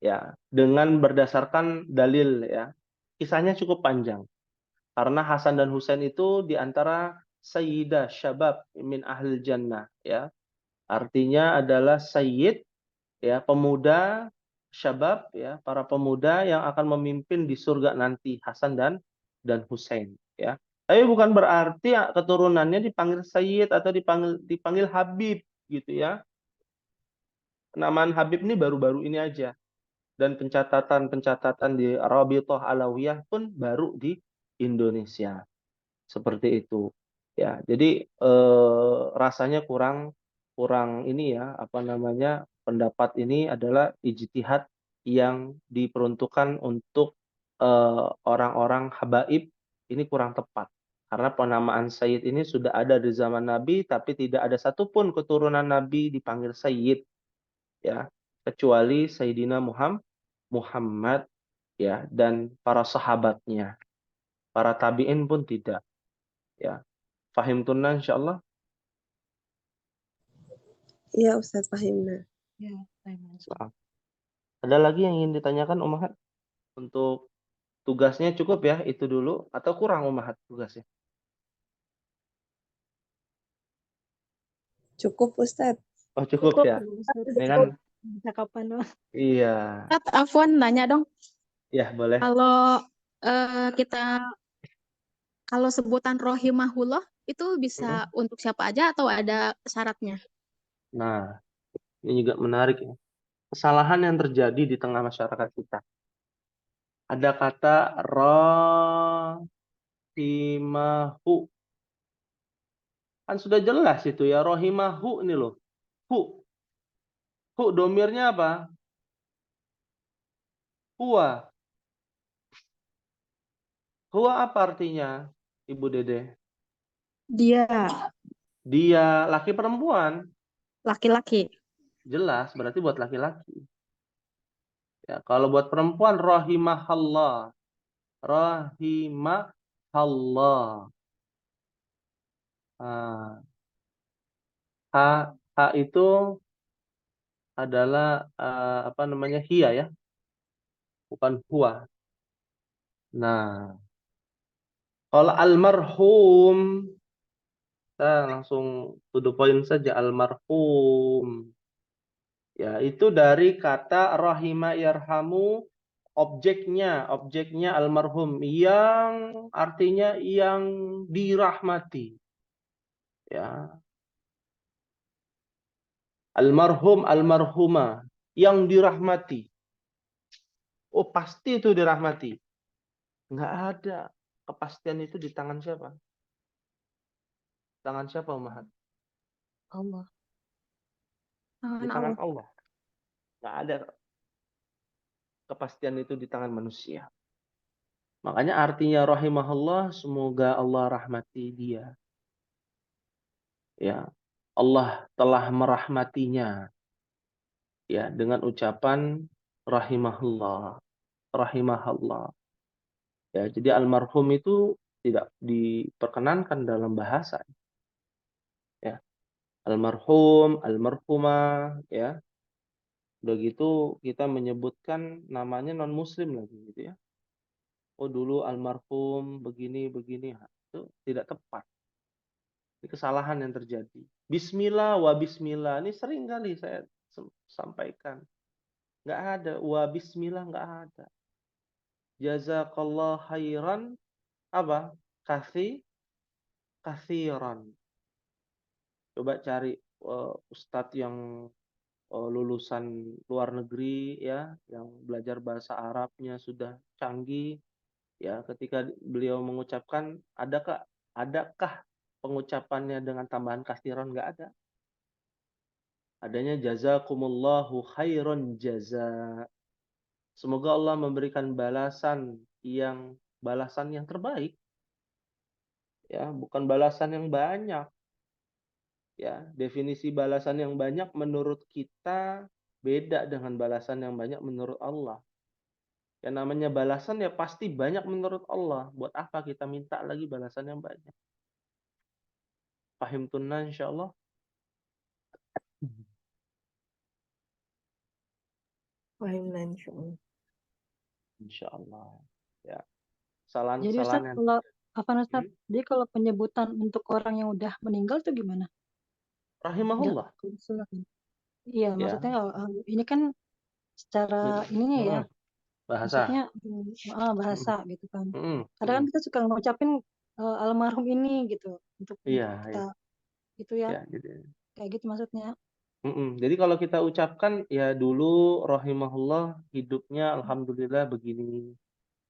ya, dengan berdasarkan dalil ya. Kisahnya cukup panjang. Karena Hasan dan Husain itu di antara sayyidah syabab min ahlil jannah ya. Artinya adalah sayyid ya, pemuda syabab ya, para pemuda yang akan memimpin di surga nanti, Hasan dan Husain ya. Tapi bukan berarti ya, keturunannya dipanggil sayyid atau dipanggil Habib gitu ya. Penamaan Habib ini baru-baru ini aja. Dan pencatatan di Rabithah Alawiyah pun baru di Indonesia. Seperti itu. Ya, jadi rasanya kurang ini ya, apa namanya? Pendapat ini adalah ijtihad yang diperuntukkan untuk orang-orang habaib, ini kurang tepat. Karena penamaan Sayyid ini sudah ada di zaman Nabi, tapi tidak ada satupun keturunan Nabi dipanggil Sayyid, ya, kecuali Sayyidina Muhammad ya, dan para sahabatnya. Para tabi'in pun tidak. Ya. Fahim tunna insyaallah. Iya Ustadz Fahimna. Ya, Ada lagi yang ingin ditanyakan Ummahat? Untuk tugasnya cukup ya, itu dulu atau kurang Ummahat tugasnya? Cukup Ustadz. Oh, cukup ya. Ini kan bisa kapan dong? iya. Ustadz, Afwan nanya dong. Ya, boleh. Kalau kalau sebutan rohimahullah itu bisa untuk siapa aja atau ada syaratnya? Nah, ini juga menarik ya. Kesalahan yang terjadi di tengah masyarakat kita. Ada kata rohimahu. Kan sudah jelas itu ya, rohimahu ini loh. Hu. Hu domirnya apa? Huwa. Huwa apa artinya, Ibu Dede? Dia Dia laki perempuan. Laki-laki. Jelas, berarti buat laki-laki. Ya, kalau buat perempuan, rahimahallah. Rahimahallah. Nah, ha itu adalah apa namanya, hia ya, bukan huwa. Nah, kalau almarhum, kita langsung to the point saja, almarhum. Ya, itu dari kata rahima yarhamu, objeknya almarhum yang artinya yang dirahmati. Ya, almarhum almarhumah yang dirahmati. Oh, pasti itu dirahmati. Nggak ada. Kepastian itu di tangan siapa? Tangan siapa, Umahat? Allah. Di tangan Allah. Nggak ada kepastian itu di tangan manusia. Makanya artinya rahimahullah, semoga Allah rahmati dia. Ya, Allah telah merahmatinya. Ya, dengan ucapan rahimahullah, rahimahullah. Ya, jadi almarhum itu tidak diperkenankan dalam bahasa. Ya, almarhum, almarhumah, ya. Udah gitu kita menyebutkan namanya non muslim lagi gitu ya. Oh, dulu almarhum begini begini. Itu tidak tepat. Ini kesalahan yang terjadi. Bismillah wa bismillah. Ini sering kali saya sampaikan. Nggak ada. Wa bismillah nggak ada. Jazakallah khairan. Apa? Kathiran. Coba cari ustadz yang lulusan luar negeri ya, yang belajar bahasa Arabnya sudah canggih ya, ketika beliau mengucapkan, adakah pengucapannya dengan tambahan kathiran? Nggak ada. Adanya jazakumullahu khairan jaza. Semoga Allah memberikan balasan yang terbaik ya, bukan balasan yang banyak. Ya, definisi balasan yang banyak menurut kita beda dengan balasan yang banyak menurut Allah. Yang namanya balasan ya pasti banyak menurut Allah. Buat apa kita minta lagi balasan yang banyak? Pahim tunna insyaallah. Wahimna insyaallah. Insyaallah. Ya. Jadi Ustadz, Kesalahan-kesalahan yang kalau apa Ustadz? Hmm? Jadi kalau penyebutan untuk orang yang udah meninggal tuh gimana? Udah Rahimahullah. silakan. Iya, Ya. maksudnya ini kan secara ininya ya, Bahasa. maksudnya bahasa gitu kan. Kadang kan Mm-mm. kita suka ngucapin almarhum ini gitu untuk Iya, kita iya. itu ya, Ya, jadi kayak gitu maksudnya. Jadi kalau kita ucapkan ya dulu rahimahullah hidupnya alhamdulillah begini.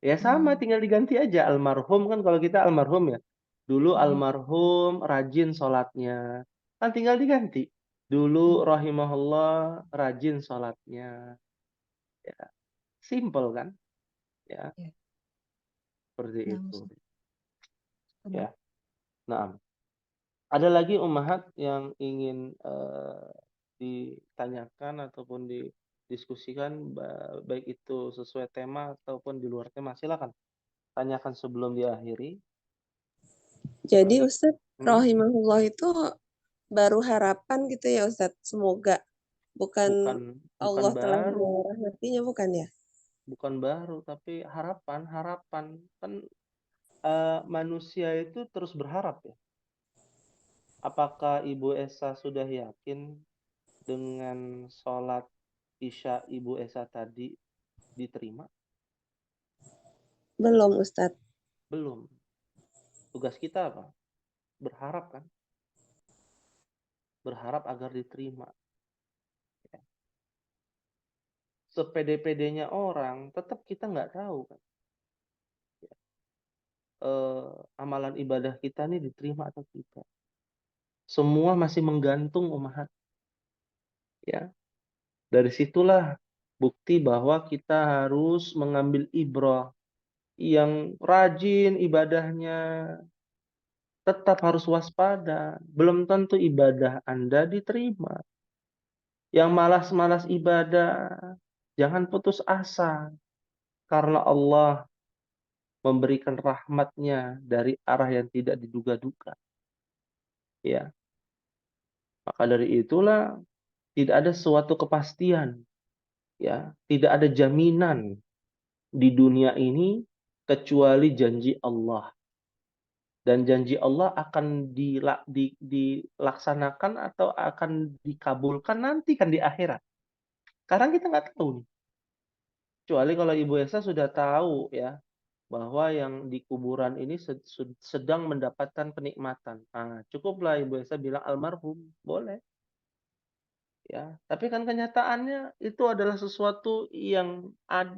Ya sama, tinggal diganti aja almarhum kan, kalau kita almarhum ya. Dulu almarhum rajin sholatnya. Kan tinggal diganti. Dulu rahimahullah rajin sholatnya. Ya, simple kan? Ya, Ya. seperti Nah, itu. Ustadz. Ya. Nah, ada lagi ummahat yang ingin ditanyakan ataupun didiskusikan, baik itu sesuai tema ataupun di luar tema, silakan tanyakan sebelum diakhiri. Jadi Ustadz, rahimahullah itu baru harapan gitu ya Ustadz, semoga. Bukan Allah telah baru, merahmatinya, bukan ya? bukan baru, tapi harapan kan manusia itu terus berharap ya. Apakah Ibu Esa sudah yakin dengan sholat Isya Ibu Esa tadi diterima? Belum Ustadz. Belum. Tugas kita apa? Berharap kan? Berharap agar diterima. Ya. Sepede-pedenya orang, tetap kita nggak tahu kan. Ya. Amalan ibadah kita nih diterima atau tidak. Semua masih menggantung umat. Ya. Dari situlah bukti bahwa kita harus mengambil ibrah. Yang rajin ibadahnya tetap harus waspada. Belum tentu ibadah Anda diterima. Yang malas-malas ibadah, jangan putus asa. Karena Allah memberikan rahmatnya dari arah yang tidak diduga-duga. Ya. Maka dari itulah tidak ada suatu kepastian. Ya. Tidak ada jaminan di dunia ini kecuali janji Allah. Dan janji Allah akan dilaksanakan atau akan dikabulkan nanti kan di akhirat. Sekarang kita nggak tahu nih. Kecuali kalau Ibu Esa sudah tahu ya bahwa yang di kuburan ini sedang mendapatkan kenikmatan. Nah, cukuplah Ibu Esa bilang almarhum, boleh. Ya, tapi kan kenyataannya itu adalah sesuatu yang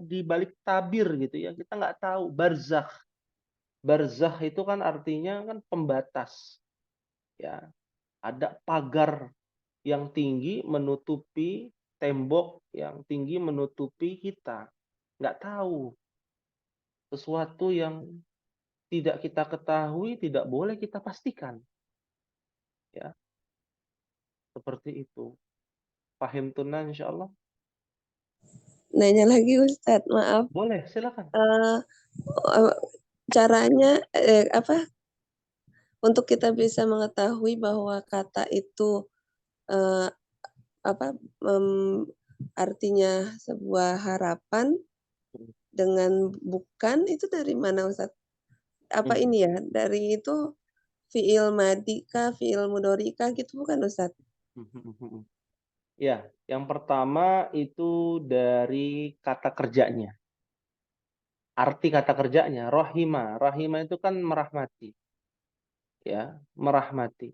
di balik tabir gitu ya. Kita nggak tahu. Barzakh. Barzakh itu kan artinya kan pembatas. Ya, ada pagar yang tinggi menutupi tembok yang tinggi menutupi kita. Nggak tahu. Sesuatu yang tidak kita ketahui, tidak boleh kita pastikan. Ya, seperti itu. Paham tunan insyaallah? Nanya lagi Ustadz, maaf. Boleh, silakan. Caranya apa untuk kita bisa mengetahui bahwa kata itu apa artinya sebuah harapan dengan bukan, itu dari mana Ustadz? Apa ini ya? Dari itu fiil madi kah, fiil mudhari kah gitu bukan Ustadz? Ya, yang pertama itu dari kata kerjanya. Arti kata kerjanya, rahima. Rahima itu kan merahmati. Ya, merahmati.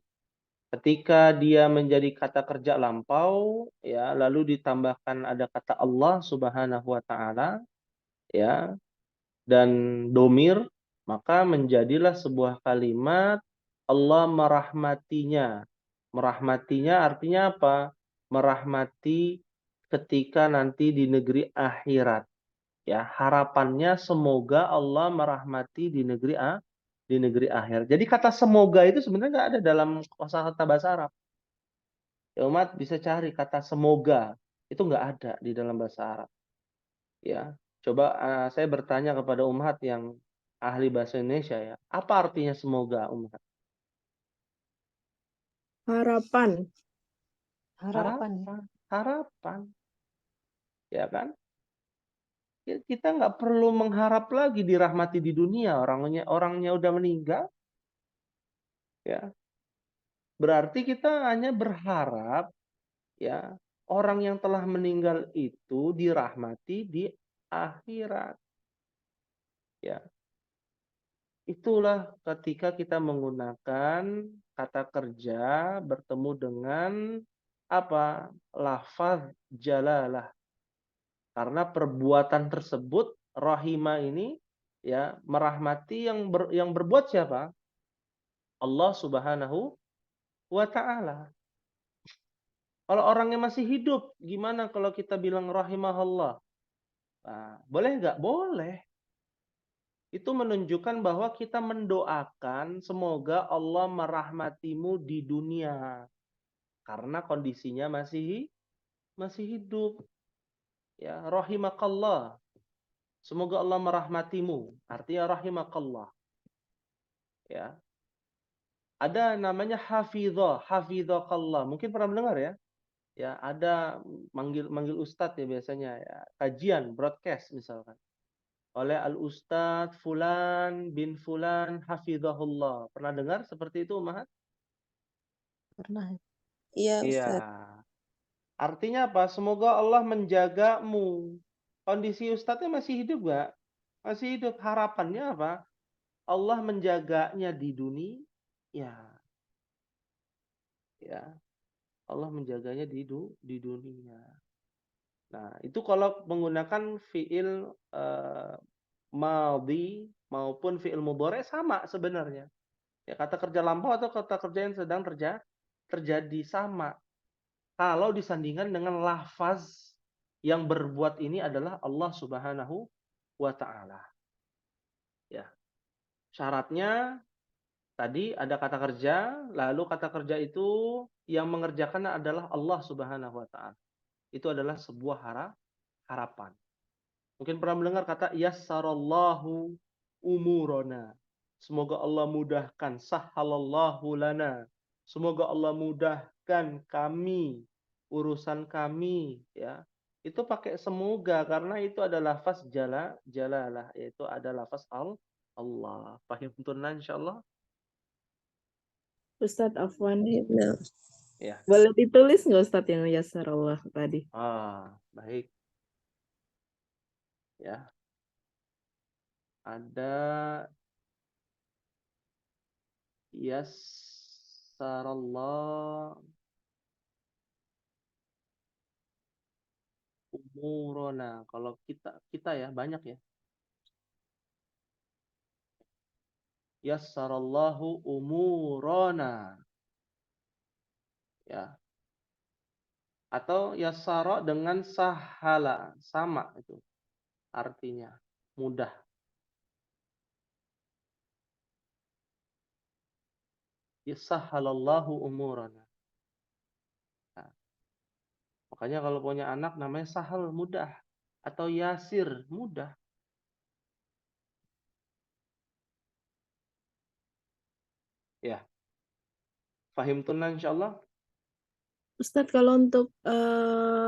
Ketika dia menjadi kata kerja lampau, ya, lalu ditambahkan ada kata Allah Subhanahu wa taala, ya, dan domir, maka menjadilah sebuah kalimat Allah merahmatinya. Merahmatinya artinya apa? Merahmati ketika nanti di negeri akhirat. Ya, harapannya semoga Allah merahmati di negeri akhir. Jadi kata semoga itu sebenarnya nggak ada dalam kosakata bahasa Arab. Ya, umat bisa cari kata semoga, itu nggak ada di dalam bahasa Arab. Ya, coba saya bertanya kepada umat yang ahli bahasa Indonesia ya, apa artinya semoga umat? Harapan. Harapan. Harapan. Ya kan? Kita nggak perlu mengharap lagi dirahmati di dunia, orangnya udah meninggal. Ya. Berarti kita hanya berharap ya orang yang telah meninggal itu dirahmati di akhirat. Ya. Itulah ketika kita menggunakan kata kerja bertemu dengan apa? Lafaz jalalah. Karena perbuatan tersebut rahimah ini ya merahmati yang berbuat siapa? Allah Subhanahu wa taala. Kalau orangnya masih hidup, gimana kalau kita bilang rahimahullah? Nah, boleh nggak? Boleh. Itu menunjukkan bahwa kita mendoakan semoga Allah merahmatimu di dunia. Karena kondisinya masih hidup. Ya, rahimakallah. Semoga Allah merahmatimu. Artinya rahimakallah. Ya. Ada namanya hafizah, hafizakallah. Mungkin pernah mendengar ya? Ya, ada manggil ustadz ya biasanya ya. Kajian, broadcast misalkan. Oleh Al-Ustadz Fulan bin Fulan hafizahullah. Pernah dengar seperti itu, Mahat? Pernah. Iya Iya. Ustadz. Artinya apa? Semoga Allah menjagamu. Kondisi ustadznya masih hidup nggak? Masih hidup. Harapannya apa? Allah menjaganya di dunia. Ya. Allah menjaganya di dunia. Nah, itu kalau menggunakan fiil madhi maupun fiil mudhari sama sebenarnya. Ya, kata kerja lampau atau kata kerja yang sedang terjadi sama. Kalau disandingkan dengan lafaz yang berbuat ini adalah Allah Subhanahu wa taala. Ya. Syaratnya tadi ada kata kerja, lalu kata kerja itu yang mengerjakan adalah Allah Subhanahu wa taala. Itu adalah sebuah harapan. Mungkin pernah mendengar kata yassarallahu umurona. Semoga Allah mudahkan, sahhalallahu lana. Semoga Allah mudahkan kami, urusan kami, ya. Itu pakai semoga karena itu adalah lafaz jalalah, yaitu ada lafaz Allah. Paham tunan insyaallah? Ustadz Afwan. Nah, Ya. Boleh ditulis nggak Ustadz yang yasarallah tadi? Baik. Ya. Ada yassarallah umurona. Kalau kita ya banyak ya. Yassarallahu umurona. Ya. Atau yassara dengan sahala, sama itu artinya, mudah. Yassahalallahu umurana. Nah, makanya kalau punya anak namanya sahal, mudah, atau yasir, mudah. Ya. Fahimtuna insyaallah. Ustadz, kalau untuk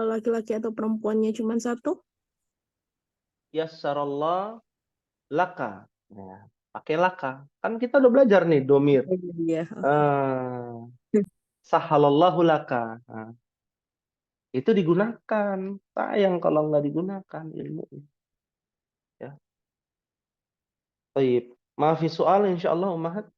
laki-laki atau perempuannya cuma satu? Yassarallah laka. Ya, pakai laka. Kan kita udah belajar nih domir. Iya. Sahalallahu laka. Nah, itu digunakan. Sayang kalau nggak digunakan ilmu. Ya. Baik. Maafi soal insyaallah Ummahat.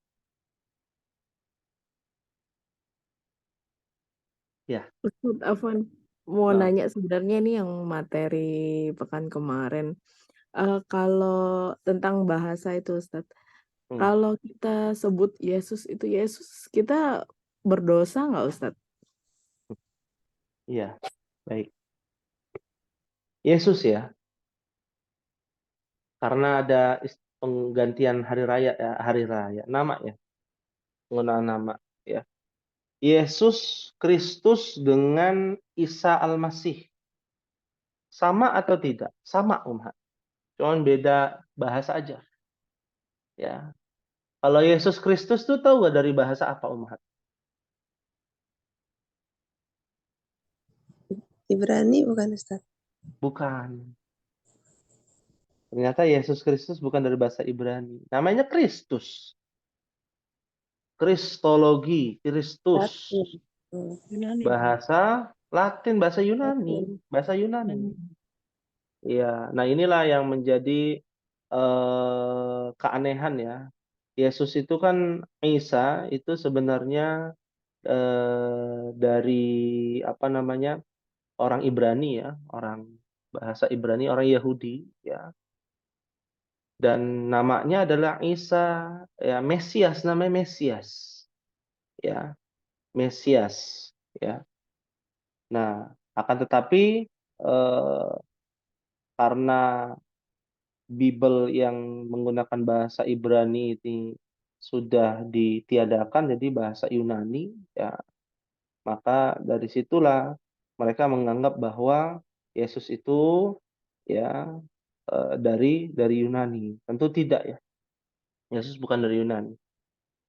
Ya. Ustadz Afwan, mau Nah. nanya sebenarnya ini yang materi pekan kemarin. Kalau tentang bahasa itu Ustadz, kalau kita sebut Yesus itu Yesus, kita berdosa nggak Ustadz? Iya, baik. Yesus ya, karena ada penggantian hari raya, nama ya, penggunaan nama ya. Yesus Kristus dengan Isa Al-Masih sama atau tidak? Sama Umhat. Cuman beda bahasa aja. Ya. Kalau Yesus Kristus tuh tahu gak dari bahasa apa Umhat? Ibrani bukan Ustaz? Bukan. Ternyata Yesus Kristus bukan dari bahasa Ibrani. Namanya Kristus. Kristologi, Kristus. Yunani. Bahasa Latin, bahasa Yunani. Bahasa Yunani. Iya, nah inilah yang menjadi keanehan ya. Yesus itu kan Isa itu sebenarnya dari apa namanya orang Ibrani ya, orang bahasa Ibrani, orang Yahudi ya. Dan namanya adalah Isa ya, Mesias, namanya Mesias ya, Mesias ya. Nah, akan tetapi karena Bible yang menggunakan bahasa Ibrani ini sudah ditiadakan jadi bahasa Yunani ya, maka dari situlah mereka menganggap bahwa Yesus itu ya dari Yunani. Tentu tidak ya. Yesus bukan dari Yunani.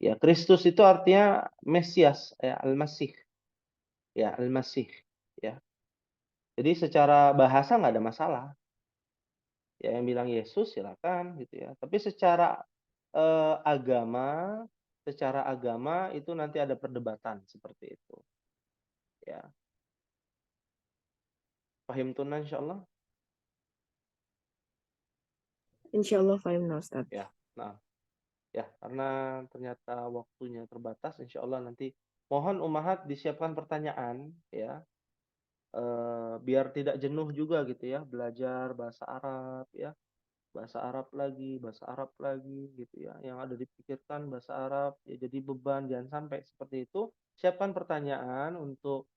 Ya, Kristus itu artinya Mesias, ya, Al-Masih. Ya, Al-Masih, ya. Jadi secara bahasa nggak ada masalah. Ya, yang bilang Yesus silakan gitu ya. Tapi secara secara agama itu nanti ada perdebatan seperti itu. Ya. Paham tunan insyaallah? Insyaallah fahim Ustadz. Ya. Nah, ya karena ternyata waktunya terbatas, insyaallah nanti mohon Ummahat disiapkan pertanyaan ya. Biar tidak jenuh juga gitu ya belajar bahasa Arab ya. Bahasa Arab lagi gitu ya. Yang ada dipikirkan bahasa Arab ya jadi beban, jangan sampai seperti itu. Siapkan pertanyaan untuk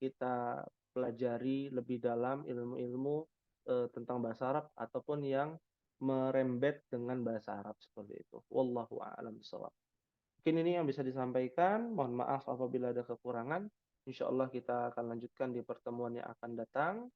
kita pelajari lebih dalam ilmu-ilmu tentang bahasa Arab ataupun yang merembet dengan bahasa Arab seperti itu. Wallahu a'lam bishawab. Mungkin ini yang bisa disampaikan. Mohon maaf apabila ada kekurangan. Insya Allah kita akan lanjutkan di pertemuan yang akan datang.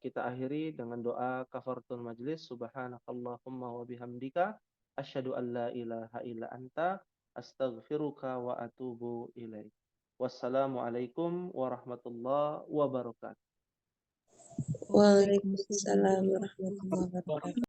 Kita akhiri dengan doa kafaratul majlis. Subhanakallahumma wa bihamdika asyhadu an la ilaha illa anta astaghfiruka wa atubu ilaik. Wassalamualaikum warahmatullahi wabarakatuh. Waalaikumsalam warahmatullahi wabarakatuh.